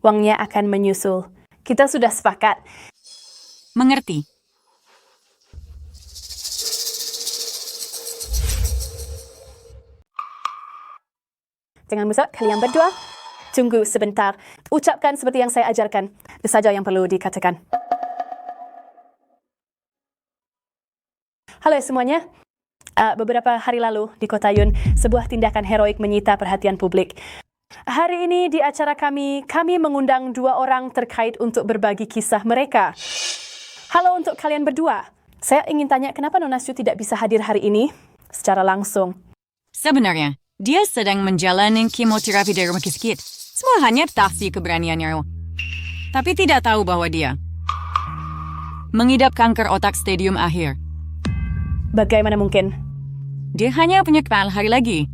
Uangnya akan menyusul. Kita sudah sepakat. Mengerti. Jangan musak, kalian berdua. Tunggu sebentar. Ucapkan seperti yang saya ajarkan. Itu saja yang perlu dikatakan. Halo semuanya. Beberapa hari lalu di Kota Yun, sebuah tindakan heroik menyita perhatian publik. Hari ini di acara kami mengundang 2 orang terkait untuk berbagi kisah mereka. Halo untuk kalian berdua. Saya ingin tanya kenapa Nona Shu tidak bisa hadir hari ini secara langsung. Sebenarnya, dia sedang menjalani kemoterapi di rumah sakit. Semua hanya taksi keberaniannya. Tapi tidak tahu bahwa dia mengidap kanker otak stadium akhir. Bagaimana mungkin? Dia hanya punya kepala hari lagi.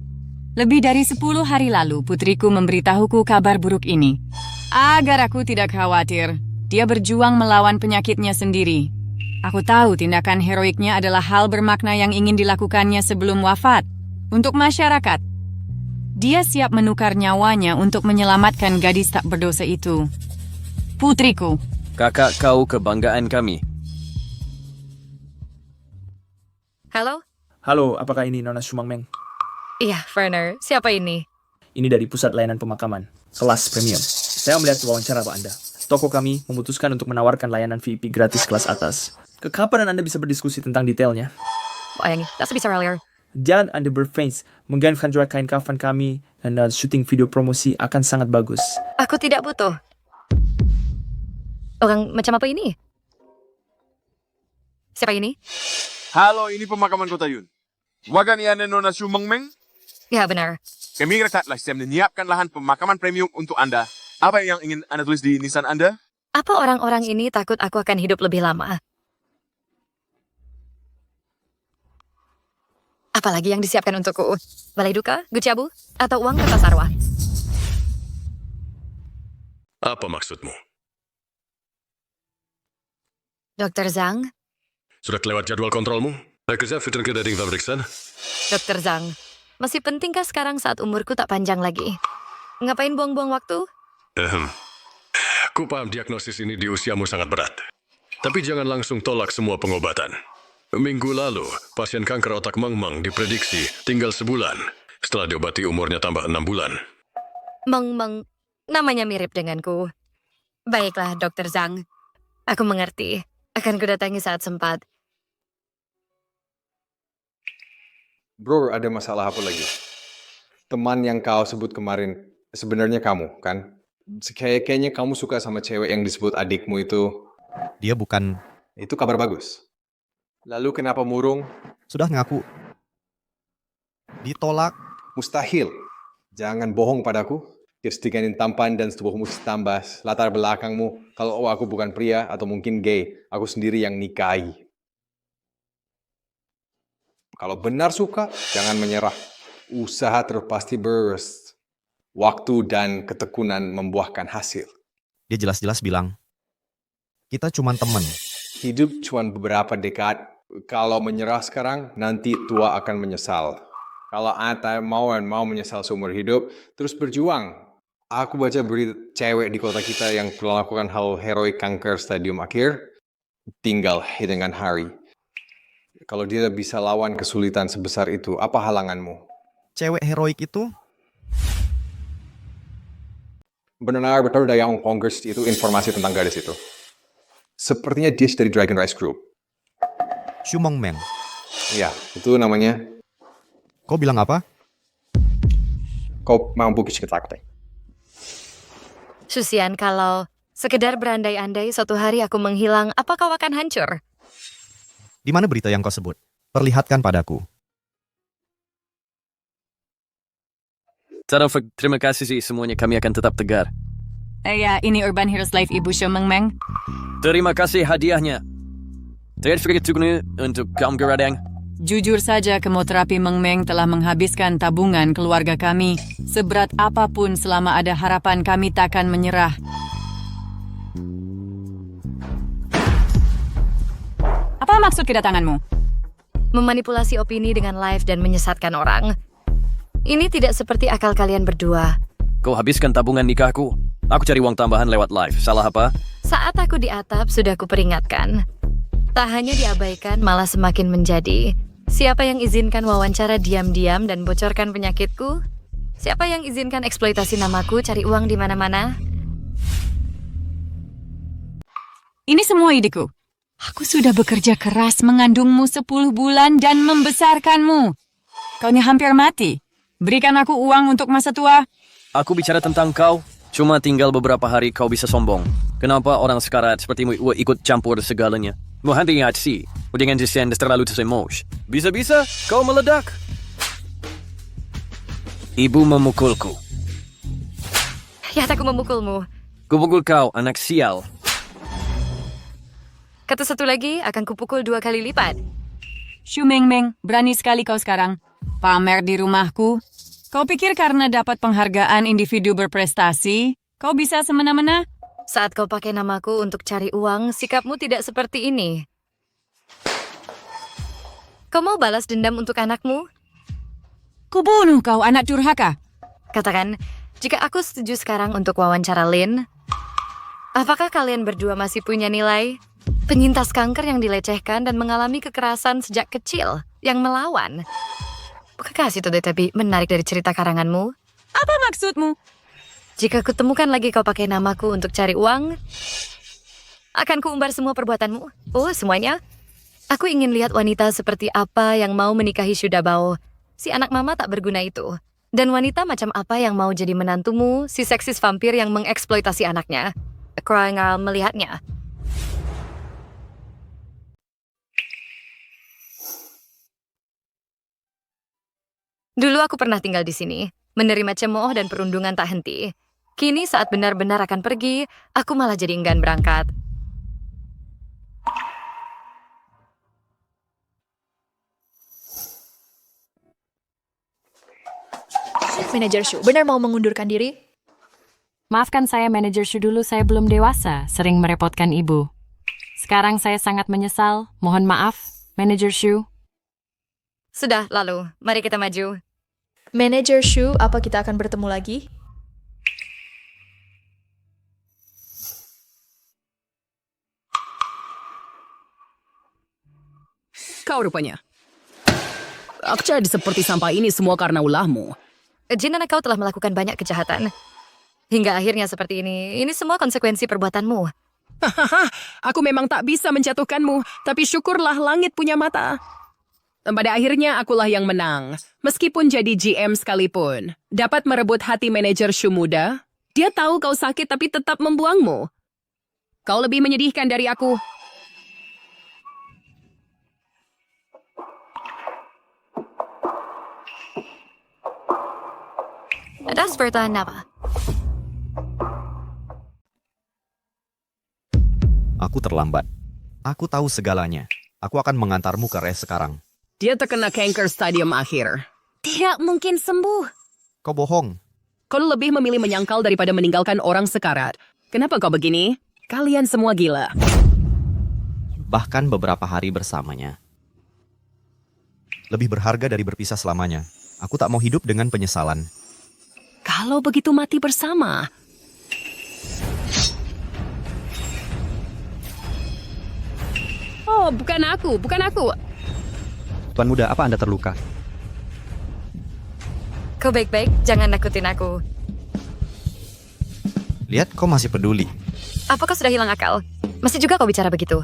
Lebih dari 10 hari lalu, putriku memberitahuku kabar buruk ini. Agar aku tidak khawatir, dia berjuang melawan penyakitnya sendiri. Aku tahu tindakan heroiknya adalah hal bermakna yang ingin dilakukannya sebelum wafat. Untuk masyarakat, dia siap menukar nyawanya untuk menyelamatkan gadis tak berdosa itu. Putriku. Kakak kau kebanggaan kami. Halo? Halo, apakah ini Nona Shumang Meng? Iya, Werner. Siapa ini? Ini dari Pusat Layanan Pemakaman, kelas premium. Saya melihat wawancara Anda. Toko kami memutuskan untuk menawarkan layanan VIP gratis kelas atas. Kapan Anda bisa berdiskusi tentang detailnya? Bayangin, that's bisa earlier. Jalan Anda berfans, menggantikan jual kain kafan kami, dan syuting video promosi akan sangat bagus. Aku tidak butuh. Orang macam apa ini? Siapa ini? Halo, ini pemakaman Kota Yun. Wagan Anda Nona Shu Meng? Ya, benar. Kami telah siap menyiapkan lahan pemakaman premium untuk Anda. Apa yang ingin Anda tulis di nisan Anda? Apa orang-orang ini takut aku akan hidup lebih lama? Apalagi yang disiapkan untukku? Balai duka, gucabu, atau uang kertas arwah? Apa maksudmu? Dr. Zhang? Sudah kelewat jadwal kontrolmu? Aku sudah ke dari fabriksan. Dr. Zhang, masih pentingkah sekarang saat umurku tak panjang lagi? Ngapain buang-buang waktu? Ku paham diagnosis ini di usiamu sangat berat. Tapi jangan langsung tolak semua pengobatan. Minggu lalu, pasien kanker otak Meng Meng diprediksi tinggal sebulan. Setelah diobati umurnya tambah 6 bulan. Meng Meng, namanya mirip denganku. Baiklah, Dr. Zhang. Aku mengerti. Akan kudatangi saat sempat. Bro, ada masalah apa lagi? Teman yang kau sebut kemarin, sebenarnya kamu, kan? Kayaknya kamu suka sama cewek yang disebut adikmu itu. Dia bukan... Itu kabar bagus. Lalu kenapa murung? Sudah ngaku. Ditolak. Mustahil. Jangan bohong padaku. Setikanin tampan dan sebuah musik tambah latar belakangmu. Kalau aku bukan pria atau mungkin gay, aku sendiri yang nikahi. Kalau benar suka, jangan menyerah. Usaha terpasti beres. Waktu dan ketekunan membuahkan hasil. Dia jelas-jelas bilang, kita cuma teman. Hidup cuma beberapa dekad. Kalau menyerah sekarang, nanti tua akan menyesal. Kalau Anda mau menyesal seumur hidup, terus berjuang. Aku baca berita cewek di kota kita yang melakukan hal heroik kanker stadium akhir, tinggal hitungan hari. Kalau dia bisa lawan kesulitan sebesar itu, apa halanganmu? Cewek heroik itu? Benar-benar dari yang Congress itu informasi tentang gadis itu. Sepertinya dia dari Dragon Rice Group. Shumang Meng. Iya, itu namanya. Kau bilang apa? Kau mampu ketakutan. Susian, kalau sekedar berandai-andai suatu hari aku menghilang, apa kau akan hancur? Di mana berita yang kau sebut? Perlihatkan padaku. Taufik, terima kasih sih semuanya, kami akan tetap tegar. Ya, ini Urban Heroes Live Ibu Shumang Meng. Terima kasih hadiahnya. Terima kasih untuk kaum geradang. Jujur saja, kemoterapi Meng Meng telah menghabiskan tabungan keluarga kami. Seberat apapun selama ada harapan kami takkan menyerah. Apa maksud kedatanganmu? Memanipulasi opini dengan live dan menyesatkan orang. Ini tidak seperti akal kalian berdua. Kau habiskan tabungan nikahku. Aku cari uang tambahan lewat live. Salah apa? Saat aku di atap, sudah kuperingatkan. Tak hanya diabaikan, malah semakin menjadi. Siapa yang izinkan wawancara diam-diam dan bocorkan penyakitku? Siapa yang izinkan eksploitasi namaku cari uang di mana-mana? Ini semua ideku. Aku sudah bekerja keras mengandungmu 10 bulan dan membesarkanmu. Kau ini hampir mati. Berikan aku uang untuk masa tua. Aku bicara tentang kau. Cuma tinggal beberapa hari kau bisa sombong. Kenapa orang sekarat sepertimu ikut campur segalanya? Mau hati-hati sih. Dengan desain terlalu tersemosh. Bisa-bisa kau meledak. Ibu memukulku. Ya, aku memukulmu. Kupukul kau, anak sial. Kata satu lagi, akan kupukul 2 kali lipat. Shu Mengmeng, berani sekali kau sekarang. Pamer di rumahku. Kau pikir karena dapat penghargaan individu berprestasi, kau bisa semena-mena? Saat kau pakai namaku untuk cari uang, sikapmu tidak seperti ini. Kau mau balas dendam untuk anakmu? Kubunuh kau, anak durhaka. Katakan, jika aku setuju sekarang untuk wawancara Lin, apakah kalian berdua masih punya nilai? Penyintas kanker yang dilecehkan dan mengalami kekerasan sejak kecil, yang melawan. Bukankah itu lebih menarik dari cerita karanganmu? Apa maksudmu? Jika kutemukan lagi kau pakai namaku untuk cari uang, akan kuumbar semua perbuatanmu. Oh, semuanya? Aku ingin lihat wanita seperti apa yang mau menikahi Shudabao, si anak mama tak berguna itu. Dan wanita macam apa yang mau jadi menantumu, si seksis vampir yang mengeksploitasi anaknya. Kroengal melihatnya. Dulu aku pernah tinggal di sini, menerima cemooh dan perundungan tak henti. Kini saat benar-benar akan pergi, aku malah jadi enggan berangkat. Manajer Shu, benar mau mengundurkan diri? Maafkan saya, Manajer Shu, dulu saya belum dewasa, sering merepotkan ibu. Sekarang saya sangat menyesal. Mohon maaf, Manajer Shu. Sudah, lalu. Mari kita maju. Manajer Shu, apa kita akan bertemu lagi? Kau rupanya. Aku jadi seperti sampah ini semua karena ulahmu. Jin, anak kau telah melakukan banyak kejahatan. Hingga akhirnya seperti ini. Ini semua konsekuensi perbuatanmu. Hahaha, aku memang tak bisa menjatuhkanmu, tapi syukurlah langit punya mata. Pada akhirnya akulah yang menang. Meskipun jadi GM sekalipun, dapat merebut hati manajer Shu muda, dia tahu kau sakit tapi tetap membuangmu. Kau lebih menyedihkan dari aku. Das pertanyaan apa? Aku terlambat. Aku tahu segalanya. Aku akan mengantarmu ke res sekarang. Dia terkena kanker stadium akhir. Tidak mungkin sembuh. Kau bohong. Kau lebih memilih menyangkal daripada meninggalkan orang sekarat. Kenapa kau begini? Kalian semua gila. Bahkan beberapa hari bersamanya. Lebih berharga dari berpisah selamanya. Aku tak mau hidup dengan penyesalan. Kalau begitu mati bersama. Oh, bukan aku. Tuan muda, apa Anda terluka? Kau baik-baik, jangan nakutin aku. Lihat, kau masih peduli. Apakah sudah hilang akal? Masih juga kau bicara begitu?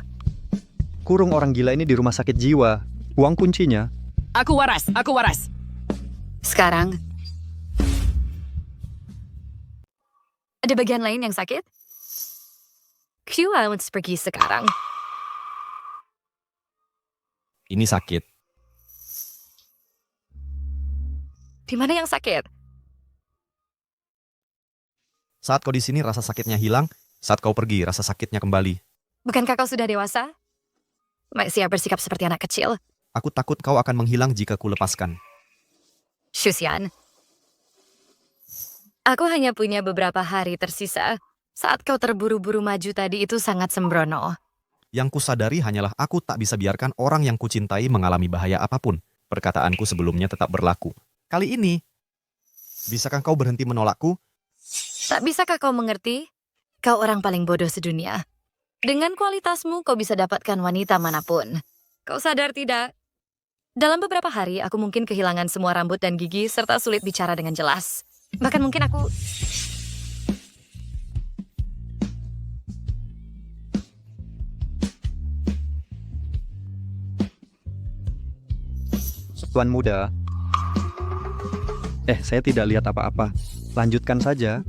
Kurung orang gila ini di rumah sakit jiwa. Uang kuncinya. Aku waras. Sekarang, ada bagian lain yang sakit? Q harus pergi sekarang. Ini sakit. Di mana yang sakit? Saat kau di sini rasa sakitnya hilang, saat kau pergi rasa sakitnya kembali. Bukankah kau sudah dewasa? Masih bersikap seperti anak kecil? Aku takut kau akan menghilang jika ku lepaskan. Shuxian, aku hanya punya beberapa hari tersisa. Saat kau terburu-buru maju tadi itu sangat sembrono. Yang kusadari hanyalah aku tak bisa biarkan orang yang kucintai mengalami bahaya apapun. Perkataanku sebelumnya tetap berlaku. Kali ini, bisakah kau berhenti menolakku? Tak bisakah kau mengerti? Kau orang paling bodoh sedunia. Dengan kualitasmu kau bisa dapatkan wanita manapun. Kau sadar tidak? Dalam beberapa hari, aku mungkin kehilangan semua rambut dan gigi serta sulit bicara dengan jelas. Bahkan mungkin aku... Tuan muda. Saya tidak lihat apa-apa. Lanjutkan saja.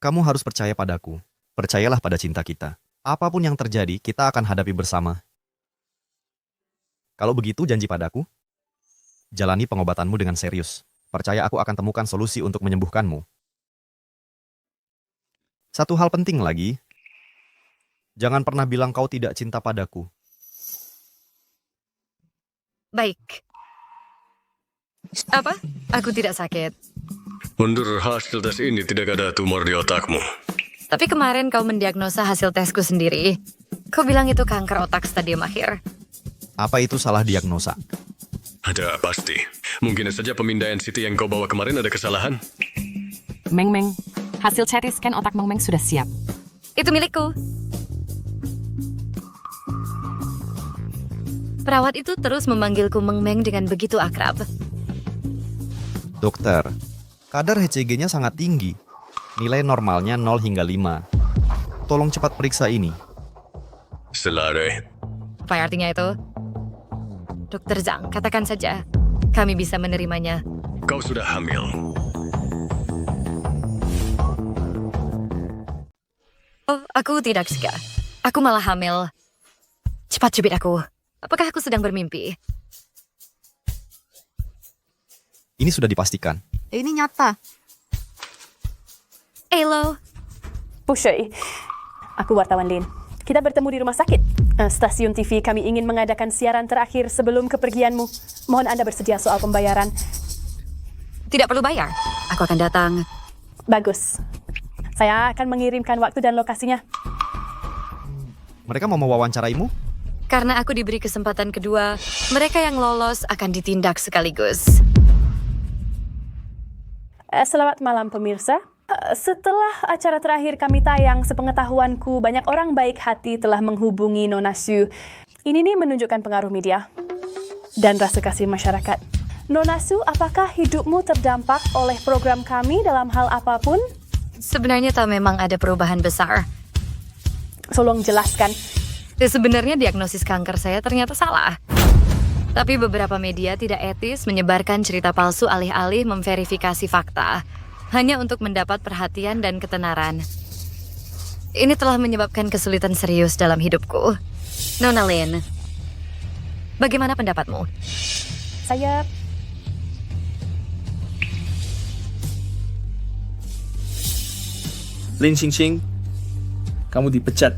Kamu harus percaya padaku. Percayalah pada cinta kita. Apapun yang terjadi, kita akan hadapi bersama. Kalau begitu, janji padaku. Jalani pengobatanmu dengan serius. Percaya aku akan temukan solusi untuk menyembuhkanmu. Satu hal penting lagi. Jangan pernah bilang kau tidak cinta padaku. Baik. Apa? Aku tidak sakit. Menurut hasil tes ini tidak ada tumor di otakmu. Tapi kemarin kau mendiagnosa hasil tesku sendiri. Kau bilang itu kanker otak stadium akhir. Apa itu salah diagnosa? Ada pasti. Mungkin saja pemindaian CT yang kau bawa kemarin ada kesalahan. Meng, hasil CT scan otak Meng sudah siap. Itu milikku. Perawat itu terus memanggilku Meng dengan begitu akrab. Dokter, kadar HCG-nya sangat tinggi. Nilai normalnya 0 hingga 5. Tolong cepat periksa ini. Selare. Apa artinya itu? Dokter Zhang, katakan saja. Kami bisa menerimanya. Kau sudah hamil. Oh, aku tidak suka. Aku malah hamil. Cepat cubit aku. Apakah aku sedang bermimpi? Ini sudah dipastikan. Ini nyata. Hello. Pushui. Aku wartawan Lin. Kita bertemu di rumah sakit. Stasiun TV kami ingin mengadakan siaran terakhir sebelum kepergianmu. Mohon Anda bersedia soal pembayaran. Tidak perlu bayar. Aku akan datang. Bagus. Saya akan mengirimkan waktu dan lokasinya. Mereka mau mewawancaraimu? Karena aku diberi kesempatan kedua, mereka yang lolos akan ditindak sekaligus. Selamat malam pemirsa. Setelah acara terakhir kami tayang, sepengetahuanku banyak orang baik hati telah menghubungi Nona Su. Ini nih menunjukkan pengaruh media dan rasa kasih masyarakat. Nona Su, apakah hidupmu terdampak oleh program kami dalam hal apapun? Sebenarnya tak memang ada perubahan besar. Tolong jelaskan. Sebenarnya diagnosis kanker saya ternyata salah. Tapi beberapa media tidak etis menyebarkan cerita palsu alih-alih memverifikasi fakta. Hanya untuk mendapat perhatian dan ketenaran. Ini telah menyebabkan kesulitan serius dalam hidupku. Nona Lin, bagaimana pendapatmu? Saya... Lin Xingxing, kamu dipecat.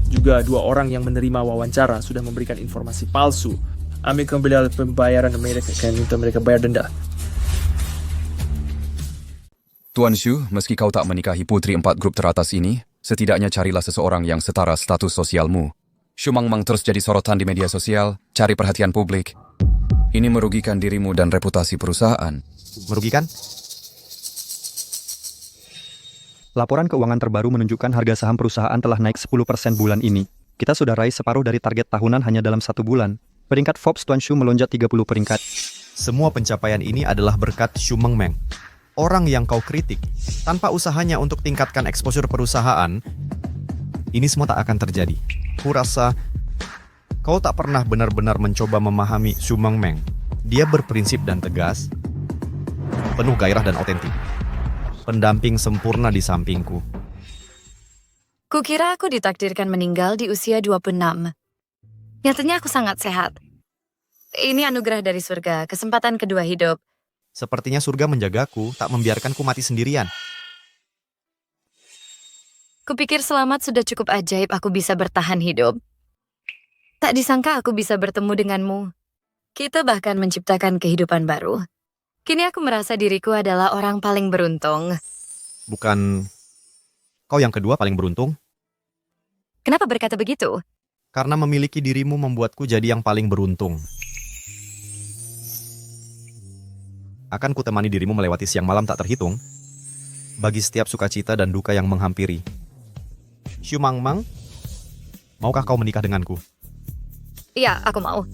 Juga 2 orang yang menerima wawancara sudah memberikan informasi palsu. Ambil kembali pembayaran mereka dan minta mereka bayar denda. Tuan Shu, meski kau tak menikahi putri 4 grup teratas ini, setidaknya carilah seseorang yang setara status sosialmu. Shu Mangmang terus jadi sorotan di media sosial, cari perhatian publik. Ini merugikan dirimu dan reputasi perusahaan. Merugikan? Laporan keuangan terbaru menunjukkan harga saham perusahaan telah naik 10% bulan ini. Kita sudah raih separuh dari target tahunan hanya dalam 1 bulan. Peringkat Forbes Tuan Shu melonjak 30 peringkat. Semua pencapaian ini adalah berkat Shu Mengmeng. Orang yang kau kritik, tanpa usahanya untuk tingkatkan exposure perusahaan, ini semua tak akan terjadi. Kurasa kau tak pernah benar-benar mencoba memahami Shu Mengmeng. Dia berprinsip dan tegas, penuh gairah dan otentik. Pendamping sempurna di sampingku. Kukira aku ditakdirkan meninggal di usia 26. Nyatanya aku sangat sehat. Ini anugerah dari surga, kesempatan kedua hidup. Sepertinya surga menjagaku, tak membiarkanku mati sendirian. Kupikir selamat sudah cukup ajaib aku bisa bertahan hidup. Tak disangka aku bisa bertemu denganmu. Kita bahkan menciptakan kehidupan baru. Kini aku merasa diriku adalah orang paling beruntung. Bukan kau yang kedua paling beruntung? Kenapa berkata begitu? Karena memiliki dirimu membuatku jadi yang paling beruntung. Akan kutemani dirimu melewati siang malam tak terhitung. bagi setiap sukacita dan duka yang menghampiri. Xu Mangmang, maukah kau menikah denganku? Iya, aku mau.